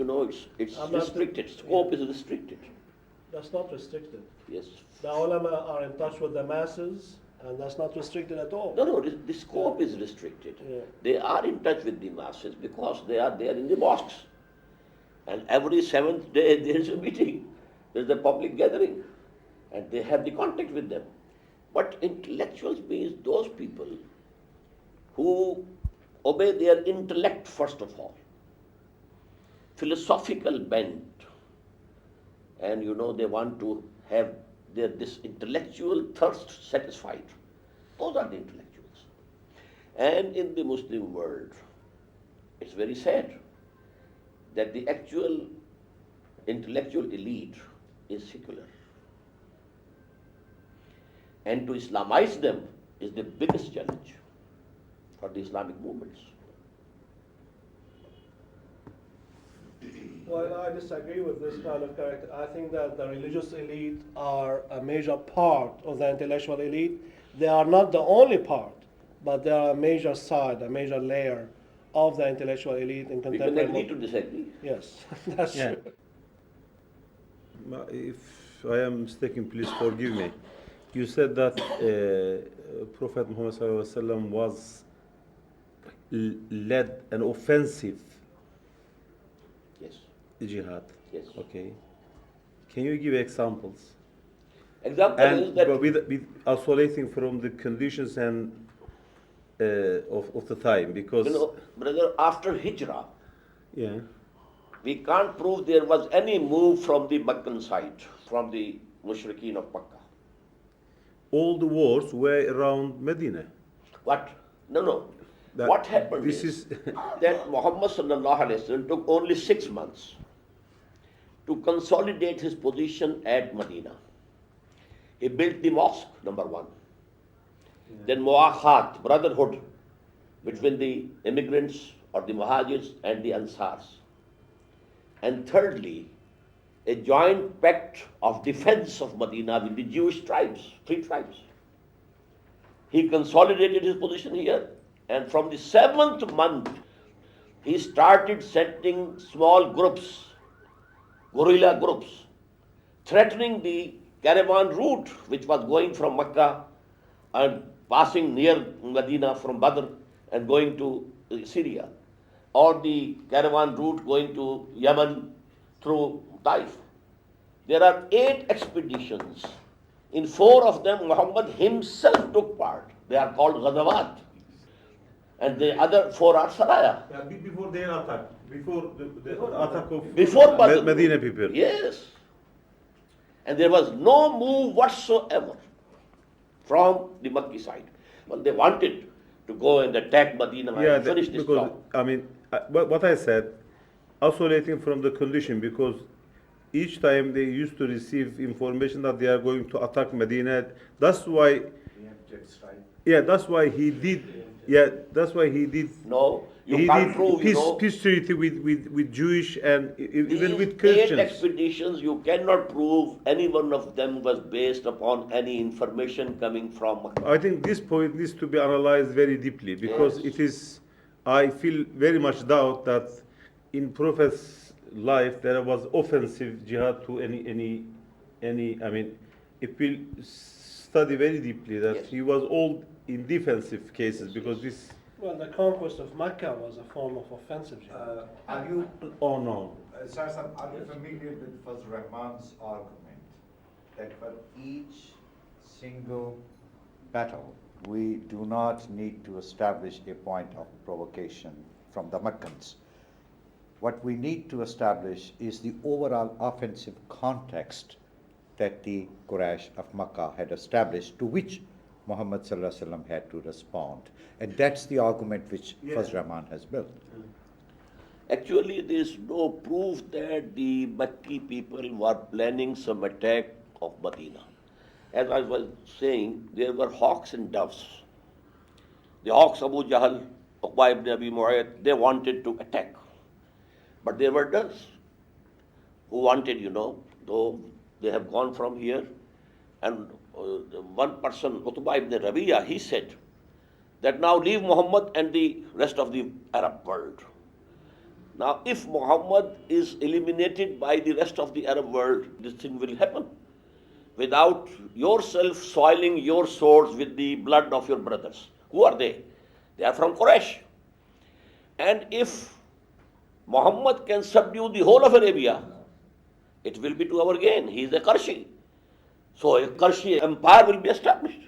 [SPEAKER 3] it's restricted. Scope is restricted.
[SPEAKER 4] that's not restricted.
[SPEAKER 3] Yes.
[SPEAKER 4] The ulama are in touch with the masses, and that's not restricted at all.
[SPEAKER 3] No, the scope is restricted.
[SPEAKER 4] Yeah.
[SPEAKER 3] They are in touch with the masses because they are there in the mosques. And every seventh day there is a meeting, there is a public gathering, and they have the contact with them. But intellectuals means those people who obey their intellect first of all, philosophical bent, and they want to have this intellectual thirst satisfied. Those are the intellectuals. And in the Muslim world, it's very sad that the actual intellectual elite is secular. And to Islamize them is the biggest challenge for the Islamic movements.
[SPEAKER 4] Well, I disagree with this kind of character. I think that the religious elite are a major part of the intellectual elite. They are not the only part, but they are a major side, a major layer of the intellectual elite in
[SPEAKER 3] We can
[SPEAKER 4] contemporary.
[SPEAKER 3] agree to disagree.
[SPEAKER 4] Yes, that's
[SPEAKER 7] Yeah.
[SPEAKER 4] true.
[SPEAKER 10] If I am mistaken, please forgive me. You said that Prophet Muhammad ﷺ was led an offensive
[SPEAKER 3] Yes.
[SPEAKER 10] jihad.
[SPEAKER 3] Yes.
[SPEAKER 10] Okay. Can you give examples?
[SPEAKER 3] Example is
[SPEAKER 10] And
[SPEAKER 3] that
[SPEAKER 10] but with isolating from the conditions and of the time, because
[SPEAKER 3] brother, after Hijrah,
[SPEAKER 10] yeah,
[SPEAKER 3] we can't prove there was any move from the Meccan side, from the Mushrikeen of Makkah.
[SPEAKER 10] all the wars were around Medina.
[SPEAKER 3] What? No.
[SPEAKER 10] That-
[SPEAKER 3] What happened
[SPEAKER 10] this
[SPEAKER 3] is
[SPEAKER 10] is
[SPEAKER 3] that Muhammad sallallahu alaihi wasallam took only 6 months to consolidate his position at Medina. He built the mosque, number one. Then muakhat, brotherhood between the immigrants or the muhajirs and the ansars. And thirdly, a joint pact of defense of Medina with the Jewish tribes, 3 tribes. He consolidated his position here, and from the 7th month, he started sending small groups, guerrilla groups, threatening the caravan route which was going from Mecca and passing near Medina from Badr and going to Syria, or the caravan route going to Yemen through Taif. There are 8 expeditions. In 4 of them, Muhammad himself took part. They are called Ghazawat. And the other 4 are Saraya.
[SPEAKER 10] before their attack, before the attack of
[SPEAKER 3] Before Badr.
[SPEAKER 10] Medina people.
[SPEAKER 3] Yes. And there was no move whatsoever from the Makki side. Well, they wanted to go and attack Medina and finish this
[SPEAKER 10] because
[SPEAKER 3] job.
[SPEAKER 10] I mean, what I said, isolating from the condition, because each time they used to receive information that they are going to attack Medina. That's why, yeah, that's why he did, yeah, that's why he did.
[SPEAKER 3] No, you
[SPEAKER 10] He
[SPEAKER 3] can't
[SPEAKER 10] did
[SPEAKER 3] prove,
[SPEAKER 10] peace treaty with Jewish and even with
[SPEAKER 3] these 8
[SPEAKER 10] Christians.
[SPEAKER 3] expeditions, you cannot prove any one of them was based upon any information coming from Makkah.
[SPEAKER 10] I think this point needs to be analyzed very deeply, because
[SPEAKER 3] Yes.
[SPEAKER 10] it is, I feel very much doubt that in Prophet's life there was offensive jihad to any, I mean, if we study very deeply that
[SPEAKER 3] Yes.
[SPEAKER 10] he was all in defensive cases, because this,
[SPEAKER 4] Well, the conquest of Mecca was a form of offensive jihad.
[SPEAKER 5] Are you,
[SPEAKER 10] oh no.
[SPEAKER 5] Sir, are you familiar with Fazl Rahman's argument that for each single battle, we do not need to establish a point of provocation from the Meccans? What we need to establish is the overall offensive context that the Quraysh of Makkah had established, to which Muhammad sallallahu alaihi wasallam had to respond. And that's the argument which Fazl Rahman has built.
[SPEAKER 3] Actually, there is no proof that the Makki people were planning some attack of Medina. As I was saying, there were hawks and doves. The hawks, Abu Jahl, Uqba ibn Abi Mu'ayyad, they wanted to attack. But there were doves who wanted, though they have gone from here. And one person, Utbah ibn Rabi'ah, he said that now leave Muhammad and the rest of the Arab world. Now, if Muhammad is eliminated by the rest of the Arab world, this thing will happen without yourself soiling your swords with the blood of your brothers. Who are they? They are from Quraysh. And if Muhammad can subdue the whole of Arabia, it will be to our gain. He is a Qarshi. So a Qarshi empire will be established.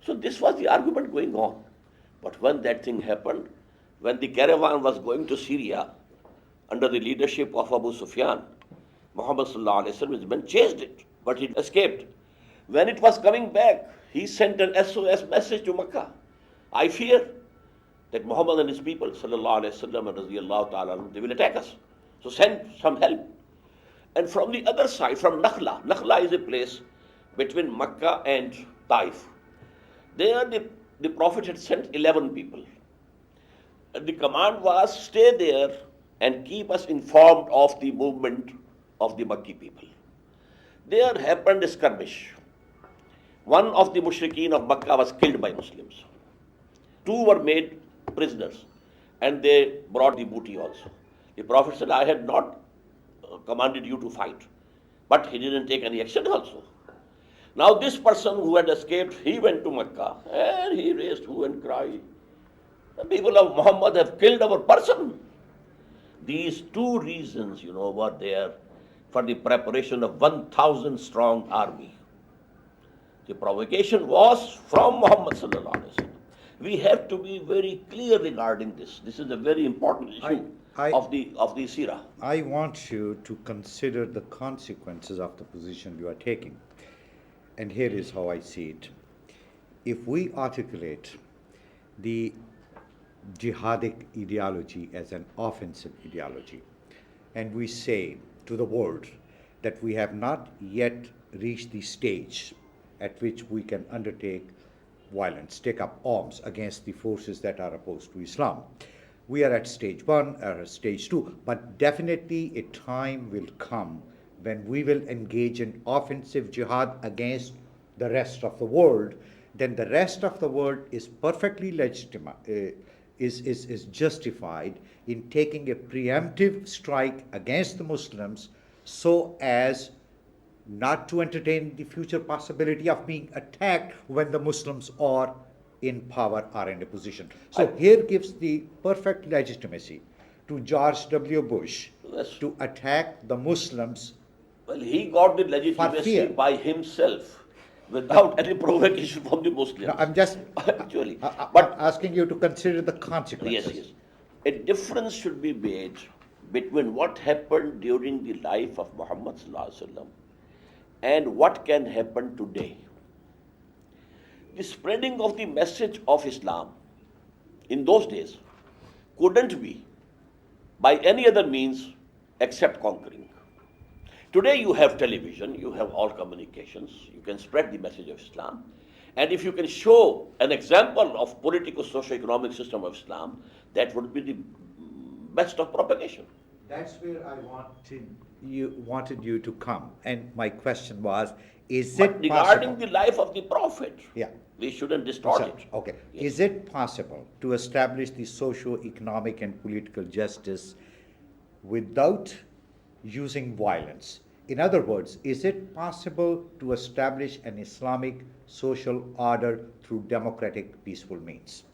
[SPEAKER 3] So this was the argument going on. But when that thing happened, when the caravan was going to Syria under the leadership of Abu Sufyan, Muhammad sallallahu alaihi wasallam, his men chased it, but it escaped. When it was coming back, he sent an SOS message to Makkah. I fear that Muhammad and his people, sallallahu alaihi wasallam and radiyallahu ta'ala, they will attack us. So send some help. And from the other side, from Nakhla, Nakhla is a place between Makkah and Taif. There the Prophet had sent 11 people. And the command was, stay there and keep us informed of the movement of the Makki people. There happened a skirmish. One of the mushrikeen of Makkah was killed by Muslims. 2 were made prisoners, and they brought the booty also. The Prophet said, I had not commanded you to fight, but he didn't take any action also. Now this person who had escaped, he went to Makkah and he raised hue and cry. The people of Muhammad have killed our person. These 2 reasons, were there for the preparation of 1,000 strong army. The provocation was from Muhammad sallallahu alaihi wasallam. We have to be very clear regarding this. This is a very important issue of the Sirah.
[SPEAKER 5] I want you to consider the consequences of the position you are taking. And here is how I see it. If we articulate the jihadic ideology as an offensive ideology, and we say to the world that we have not yet reached the stage at which we can undertake violence, take up arms against the forces that are opposed to Islam. We are at stage 1 or at stage 2, but definitely a time will come when we will engage in offensive jihad against the rest of the world. Then the rest of the world is perfectly legitimate, is justified in taking a preemptive strike against the Muslims so as not to entertain the future possibility of being attacked when the Muslims are in power or in a position. So here gives the perfect legitimacy to George W. Bush to attack the Muslims.
[SPEAKER 3] Well, he got the legitimacy by himself without any provocation from the Muslims.
[SPEAKER 5] No, I'm just
[SPEAKER 3] actually,
[SPEAKER 5] but asking you to consider the consequences.
[SPEAKER 3] Yes. A difference should be made between what happened during the life of Muhammad sallallahu alaihi wasallam and what can happen today. The spreading of the message of Islam in those days couldn't be by any other means except conquering. Today you have television, you have all communications, you can spread the message of Islam. And if you can show an example of political socio-economic system of Islam, that would be the best of propagation.
[SPEAKER 5] That's where I wanted you to come. And my question was, is
[SPEAKER 3] But
[SPEAKER 5] it
[SPEAKER 3] regarding
[SPEAKER 5] possible?
[SPEAKER 3] the life of the Prophet,
[SPEAKER 5] Yeah.
[SPEAKER 3] we shouldn't distort
[SPEAKER 5] So,
[SPEAKER 3] it.
[SPEAKER 5] okay.
[SPEAKER 3] Yes.
[SPEAKER 5] Is it possible to establish the socio-economic and political justice without using violence? In other words, is it possible to establish an Islamic social order through democratic, peaceful means?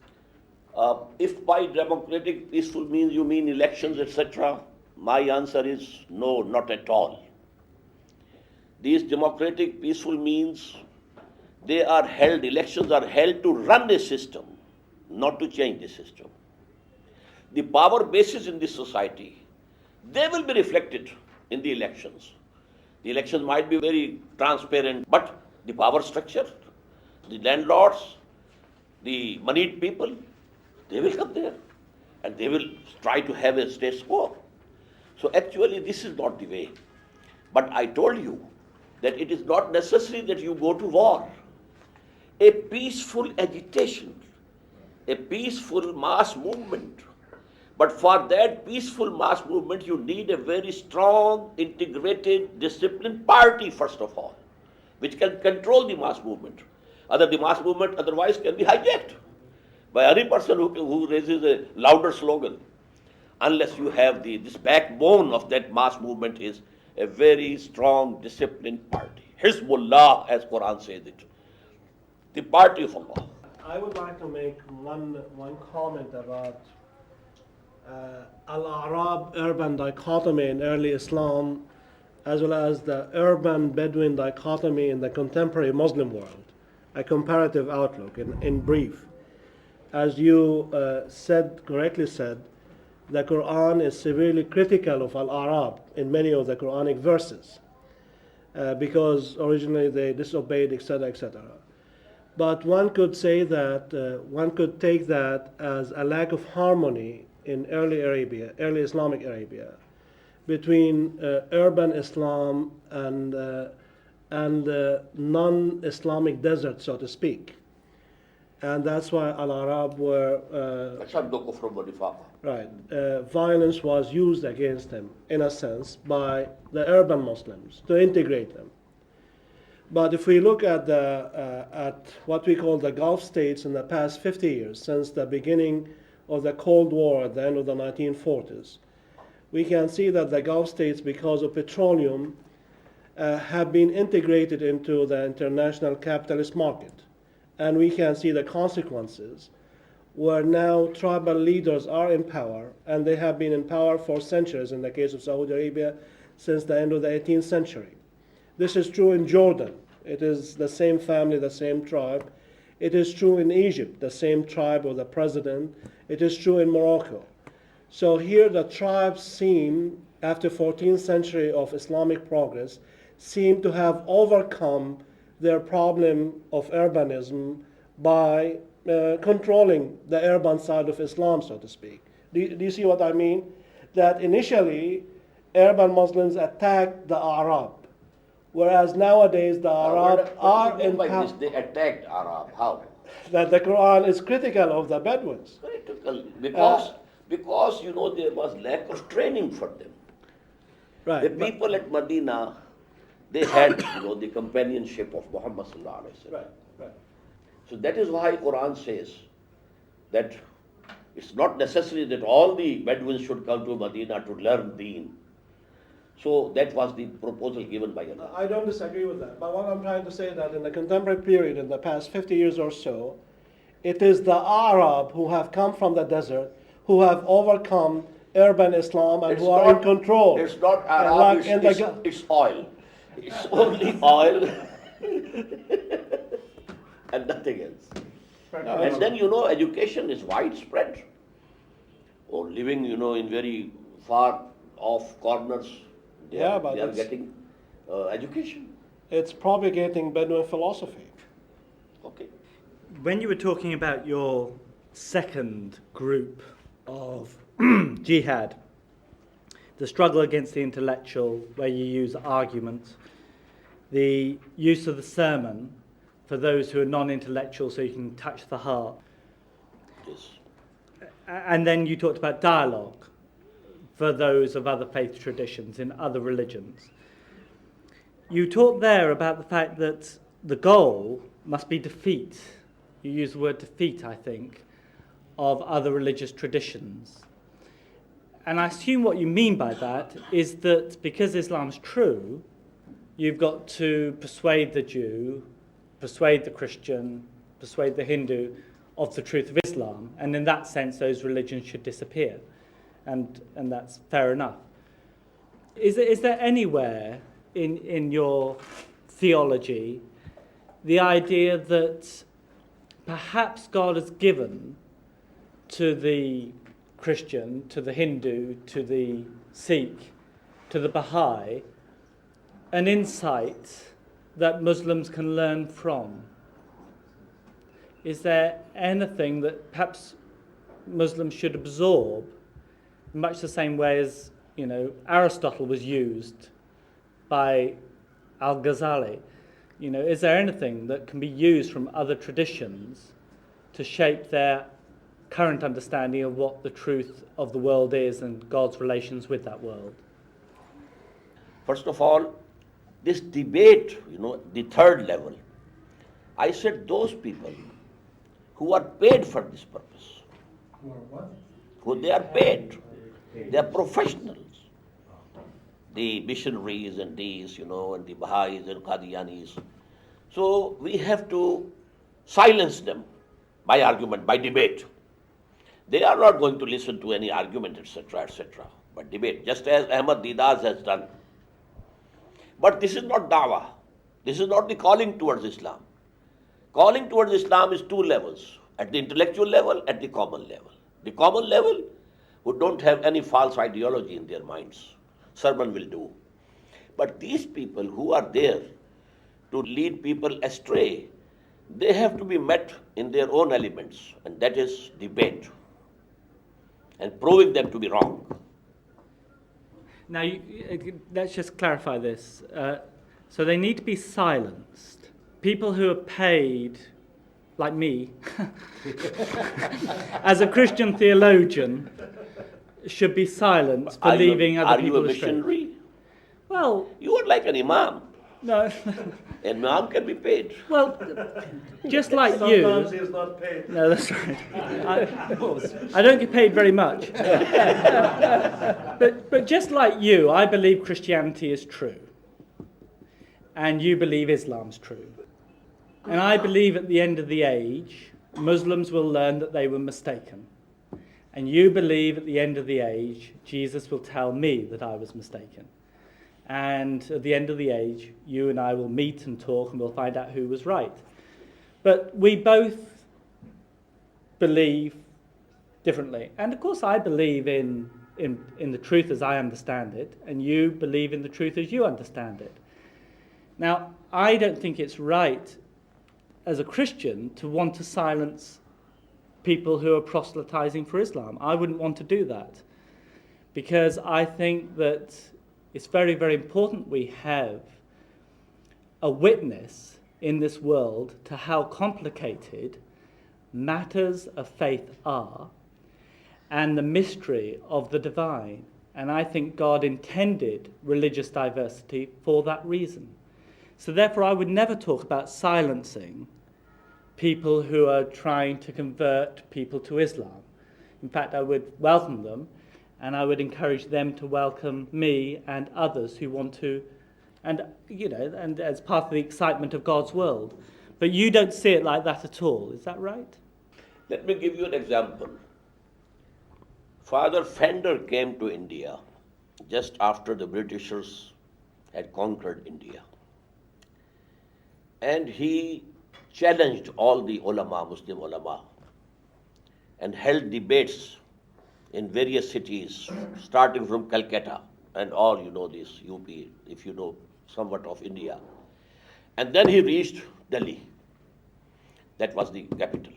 [SPEAKER 3] If by democratic peaceful means you mean elections, etc., my answer is no, not at all. These democratic peaceful means, they are held, elections are held to run a system, not to change the system. The power bases in this society, they will be reflected in the elections. The elections might be very transparent, but the power structure, the landlords, the moneyed people, they will come there and they will try to have a status quo. So actually this is not the way. But I told you that it is not necessary that you go to war. A peaceful agitation, a peaceful mass movement. But for that peaceful mass movement, you need a very strong, integrated, disciplined party, first of all, which can control the mass movement. The mass movement otherwise can be hijacked by any person who raises a louder slogan. Unless you have this backbone of that mass movement is a very strong, disciplined party. Hizbullah, as Quran says it. The party of Allah.
[SPEAKER 4] I would like to make one comment about Al-Arab urban dichotomy in early Islam, as well as the urban Bedouin dichotomy in the contemporary Muslim world, a comparative outlook in brief. As you correctly said, the Quran is severely critical of Al-Arab in many of the Quranic verses because originally they disobeyed, etc., etc. But one could say that, one could take that as a lack of harmony in early Islamic Arabia, between urban Islam and non-Islamic desert, so to speak. And that's why Al-Arab were, violence was used against them, in a sense, by the urban Muslims to integrate them. But if we look at what we call the Gulf states in the past 50 years, since the beginning of the Cold War at the end of the 1940s, we can see that the Gulf states, because of petroleum, have been integrated into the international capitalist market. And we can see the consequences, where now tribal leaders are in power, and they have been in power for centuries, in the case of Saudi Arabia, since the end of the 18th century. This is true in Jordan. It is the same family, the same tribe. It is true in Egypt, the same tribe or the president. It is true in Morocco. So here the tribes seem, after 14th century of Islamic progress, seem to have overcome their problem of urbanism by controlling the urban side of Islam, so to speak. Do you see what I mean? That initially, urban Muslims attacked the Arab, whereas nowadays the Arab are in power.
[SPEAKER 3] They attacked Arab. How?
[SPEAKER 4] That the Quran is critical of the Bedouins.
[SPEAKER 3] Critical, because you know there was lack of training for them.
[SPEAKER 4] Right.
[SPEAKER 3] The people at Medina, they had the companionship of Muhammad sallallahu alaihi wasallam.
[SPEAKER 4] Right.
[SPEAKER 3] So that is why Quran says that it's not necessary that all the Bedouins should come to Medina to learn Deen. So that was the proposal given by Allah.
[SPEAKER 4] I don't disagree with that. But what I'm trying to say is that in the contemporary period, in the past 50 years or so, it is the Arab who have come from the desert, who have overcome urban Islam and who are in control.
[SPEAKER 3] It's not Arab, it's oil. It's only oil and nothing else. And then, education is widespread. Or living, in very far off corners, they are getting education.
[SPEAKER 4] It's propagating Bedouin philosophy.
[SPEAKER 3] Okay.
[SPEAKER 9] When you were talking about your second group of jihad, the struggle against the intellectual, where you use argument, the use of the sermon for those who are non-intellectual so you can touch the heart.
[SPEAKER 3] Yes.
[SPEAKER 9] And then you talked about dialogue for those of other faith traditions in other religions. You talked there about the fact that the goal must be defeat. You use the word defeat, I think, of other religious traditions. And I assume what you mean by that is that because Islam's true, you've got to persuade the Jew, persuade the Christian, persuade the Hindu of the truth of Islam, and in that sense those religions should disappear. And that's fair enough. Is there anywhere in your theology the idea that perhaps God has given to the Christian, to the Hindu, to the Sikh, to the Baha'i, an insight that Muslims can learn from? Is there anything that perhaps Muslims should absorb, in much the same way as, Aristotle was used by Al-Ghazali? Is there anything that can be used from other traditions to shape their current understanding of what the truth of the world is and God's relations with that world?
[SPEAKER 3] First of all, this debate, the third level, I said those people who are paid for this purpose. Who are what? Who they are paid. They are professionals. The missionaries and these, and the Baha'is and Qadianis. So we have to silence them by argument, by debate. They are not going to listen to any argument, etc., but debate, just as Ahmad Didas has done. But this is not dawah. This is not the calling towards Islam. Calling towards Islam is two levels, at the intellectual level, at the common level. The common level, who don't have any false ideology in their minds, sermon will do. But these people who are there to lead people astray, they have to be met in their own elements, and that is debate, and proving them to be wrong.
[SPEAKER 9] Now, let's just clarify this. So they need to be silenced. People who are paid, like me, as a Christian theologian, should be silenced for leaving other people astray.
[SPEAKER 3] Are you a missionary?
[SPEAKER 9] Well,
[SPEAKER 3] you are like an imam.
[SPEAKER 9] No.
[SPEAKER 3] An imam can be paid.
[SPEAKER 9] Well, just like you.
[SPEAKER 10] Sometimes he is not paid.
[SPEAKER 9] No, that's right. I don't get paid very much. But just like you, I believe Christianity is true. And you believe Islam's true. And I believe at the end of the age, Muslims will learn that they were mistaken. And you believe at the end of the age, Jesus will tell me that I was mistaken. And at the end of the age, you and I will meet and talk and we'll find out who was right. But we both believe differently. And of course I believe in the truth as I understand it, and you believe in the truth as you understand it. Now, I don't think it's right as a Christian to want to silence people who are proselytizing for Islam. I wouldn't want to do that, because I think that it's very, very important we have a witness in this world to how complicated matters of faith are and the mystery of the divine. And I think God intended religious diversity for that reason. So therefore, I would never talk about silencing people who are trying to convert people to Islam. In fact, I would welcome them, and I would encourage them to welcome me and others who want to, and as part of the excitement of God's world. But you don't see it like that at all, is that right?
[SPEAKER 3] Let me give you an example. Father Fender came to India just after the Britishers had conquered India. And he challenged all the ulama, Muslim ulama, and held debates in various cities, starting from Calcutta and all, this UP, if you know somewhat of India. And then he reached Delhi. That was the capital.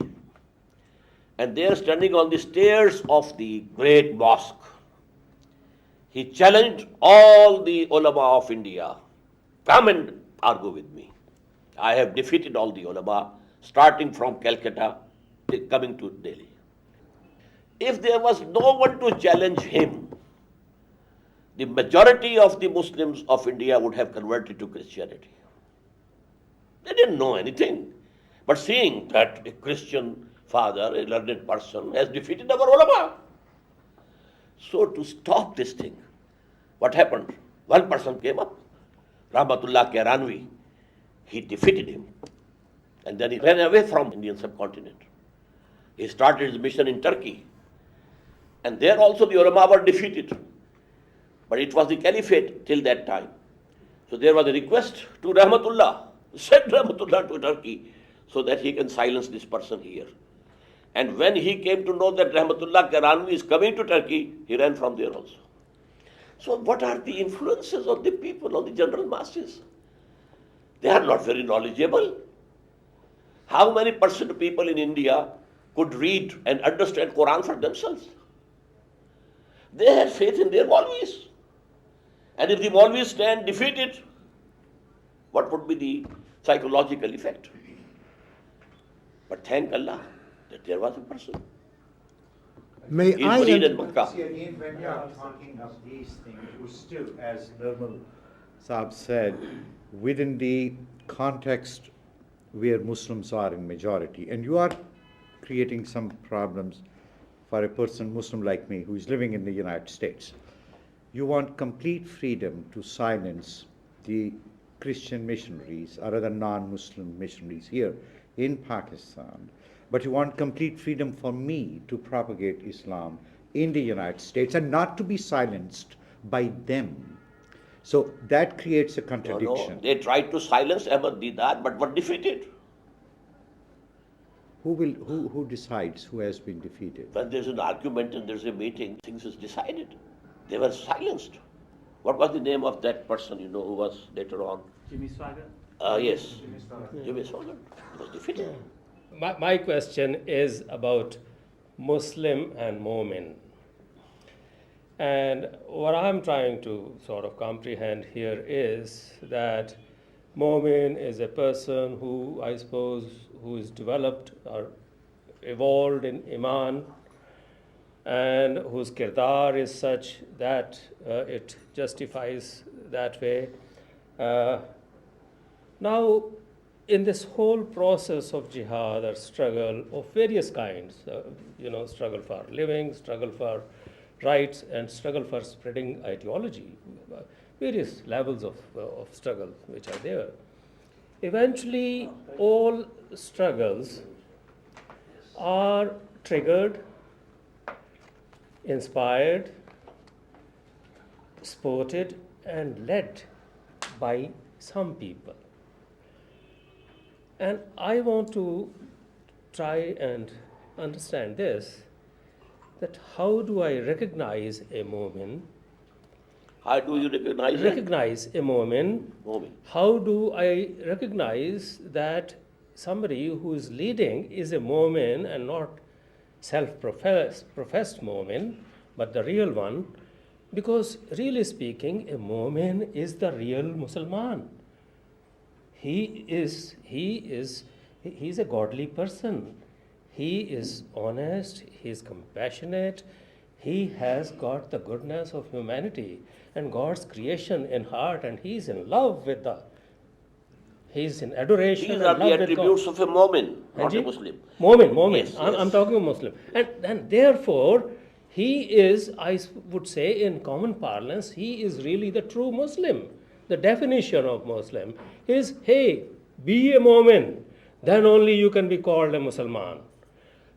[SPEAKER 3] And there, standing on the stairs of the great mosque, He challenged all the ulama of India, come and argue with me. I have defeated all the ulama, starting from Calcutta, coming to Delhi. If there was no one to challenge him, the majority of the Muslims of India would have converted to Christianity. They didn't know anything. But seeing that a Christian father, a learned person, has defeated our ulama. So to stop this thing, what happened? One person came up, Rahmatullah Kairanvi. He defeated him. And then he ran away from Indian subcontinent. He started his mission in Turkey. And there also the ulama were defeated. But it was the caliphate till that time. So there was a request to Rahmatullah, send Rahmatullah to Turkey so that he can silence this person here. And when he came to know that Rahmatullah Kairanvi is coming to Turkey, he ran from there also. So what are the influences on the people, on the general masses? They are not very knowledgeable. How many percent of people in India could read and understand Quran for themselves? They had faith in their Maulvis. And if the Maulvis stand defeated, what would be the psychological effect? But thank Allah that there was a person.
[SPEAKER 6] May
[SPEAKER 3] He
[SPEAKER 6] I
[SPEAKER 3] buried
[SPEAKER 6] in-
[SPEAKER 3] in Makkah.
[SPEAKER 5] See, again, when you are talking of these things, you still, as Nirmal Saab said, within the context where Muslims are in majority, and you are creating some problems for a person, Muslim like me, who is living in the United States. You want complete freedom to silence the Christian missionaries or other non-Muslim missionaries here in Pakistan, but you want complete freedom for me to propagate Islam in the United States and not to be silenced by them. So that creates a contradiction.
[SPEAKER 3] No, they tried to silence Ahmad Didat, but were defeated.
[SPEAKER 5] Who decides who has been defeated?
[SPEAKER 3] When there's an argument and there's a meeting, things is decided. They were silenced. What was the name of that person, who was later on?
[SPEAKER 9] Jimmy Swaggart?
[SPEAKER 3] Yes. Jimmy Swaggart was defeated.
[SPEAKER 8] My question is about Muslim and Mu'min. And what I'm trying to sort of comprehend here is that Mu'min is a person who, I suppose, who is developed or evolved in Emaan and whose kirdar is such that it justifies that way. Now, in this whole process of jihad or struggle of various kinds, struggle for living, struggle for rights, and struggle for spreading ideology, various levels of struggle which are there. Eventually, all struggles are triggered, inspired, supported, and led by some people. And I want to try and understand this, that how do I recognize a Mu'min?
[SPEAKER 3] How do you recognize it?
[SPEAKER 8] Recognize a Mu'min.
[SPEAKER 3] Mu'min.
[SPEAKER 8] How do I recognize that somebody who is leading is a Mu'min and not self-professed Mu'min, but the real one? Because really speaking, a Mu'min is the real Musliman. He's a godly person. He is honest, he is compassionate, he has got the goodness of humanity and God's creation in heart, and he's in love with he's in adoration.
[SPEAKER 3] These
[SPEAKER 8] and
[SPEAKER 3] are the
[SPEAKER 8] love with
[SPEAKER 3] attributes
[SPEAKER 8] God.
[SPEAKER 3] of a Mu'min, not
[SPEAKER 8] Haji?
[SPEAKER 3] a Muslim.
[SPEAKER 8] Mu'min.
[SPEAKER 3] Yes,
[SPEAKER 8] I'm
[SPEAKER 3] yes.
[SPEAKER 8] talking Muslim. And therefore, he is, I would say in common parlance, he is really the true Muslim. The definition of Muslim is, hey, be a Mu'min, then only you can be called a Musliman.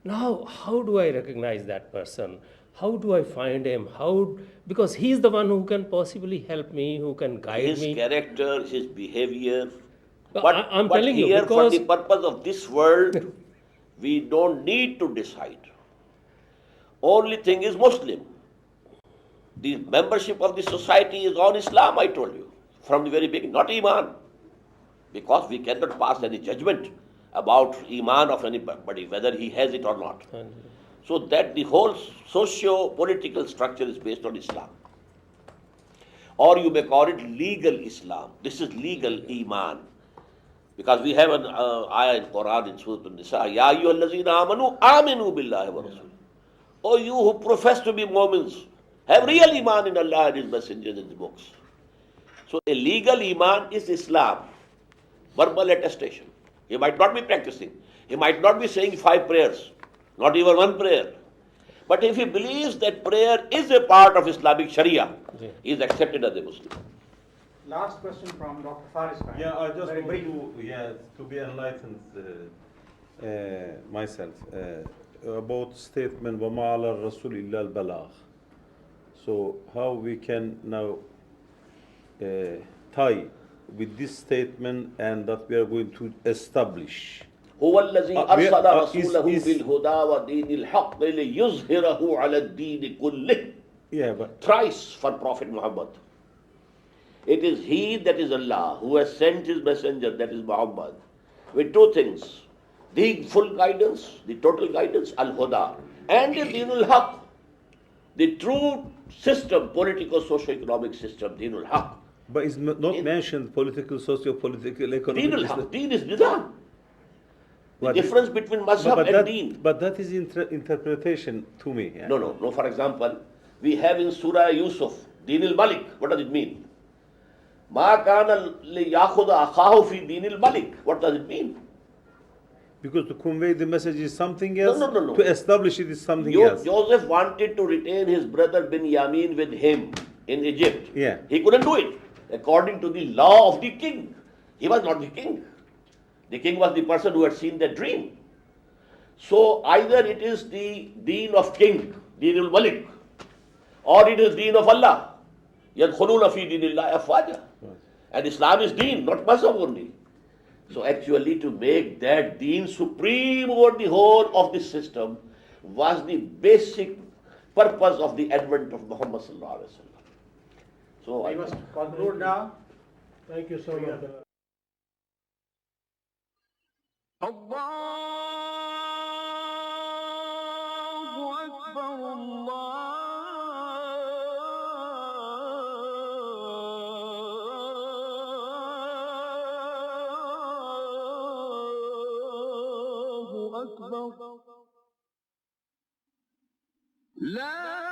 [SPEAKER 8] Now, how do I recognize that person? How do I find him? Because he's the one who can possibly help me, who can guide
[SPEAKER 3] His
[SPEAKER 8] me.
[SPEAKER 3] character, his behavior.
[SPEAKER 8] But
[SPEAKER 3] But,
[SPEAKER 8] I'm
[SPEAKER 3] but
[SPEAKER 8] telling you,
[SPEAKER 3] here, for
[SPEAKER 8] because-
[SPEAKER 3] the purpose of this world, we don't need to decide. Only thing is Muslim. The membership of the society is on Islam, I told you, from the very beginning, not Emaan. Because we cannot pass any judgment about Emaan of anybody, whether he has it or not. So that the whole socio-political structure is based on Islam. or you may call it legal Islam. This is legal Emaan. Because we have an ayah in Quran in Surah An-Nisa, Ya ayyuhallazina amanu aminu billahi wa rasul. O you who profess to be Mormons, have real Iman in Allah and His messengers and His books. So a legal Iman is Islam, verbal attestation. He might not be practicing. He might not be saying 5 prayers, not even 1 prayer. But if he believes that prayer is a part of Islamic Sharia, he is accepted as a Muslim.
[SPEAKER 2] Last question from Dr. Faris.
[SPEAKER 10] Yeah, I just
[SPEAKER 2] Very
[SPEAKER 10] want
[SPEAKER 2] brief.
[SPEAKER 10] to be enlightened myself about statement وَمَا عَلَى الرَّسُولِ إِلَّا الْبَلَاغِ. So how we can now tie with this statement and that we are going to establish.
[SPEAKER 3] هو الذي أرسل رسوله
[SPEAKER 10] is-
[SPEAKER 3] بالهدى ودين الحق ليظهره على الدين كله.
[SPEAKER 10] Yeah, but
[SPEAKER 3] Thrice for Prophet Muhammad. It is he, that is Allah, who has sent his messenger, that is Muhammad, with 2 things. The full guidance, the total guidance, al-huda, and the dinul haq, the true system, political, socio-economic system, dinul haq.
[SPEAKER 10] but it's not mentioned political, socio-political, economic.
[SPEAKER 3] Dinul haq, deen is nizam. The
[SPEAKER 10] But-
[SPEAKER 3] difference between mazhab and deen.
[SPEAKER 10] But that is interpretation to me. Yeah.
[SPEAKER 3] No. For example, we have in Surah Yusuf, Din al-Malik. What does it mean? Ma kana liyakhudha akhahu fi Din al-Malik. What does it mean?
[SPEAKER 10] Because to convey the message is something else.
[SPEAKER 3] No.
[SPEAKER 10] To establish it is something else.
[SPEAKER 3] Joseph wanted to retain his brother Binyamin with him in Egypt.
[SPEAKER 10] Yeah.
[SPEAKER 3] He couldn't do it according to the law of the king. He was not the king. The king was the person who had seen the dream. So either it is the deen of king, Deen al-Malik, or it is deen of Allah. يَدْخُلُونَ فِي دِينِ اللَّهِ أَفْوَاجًا. And Islam is deen, not mazhab only. So actually to make that deen supreme over the whole of this system was the basic purpose of the advent of Muhammad sallallahu alaihi wasallam. So
[SPEAKER 2] We must conclude now.
[SPEAKER 4] Thank you so much.
[SPEAKER 1] الله أكبر الله أكبر لا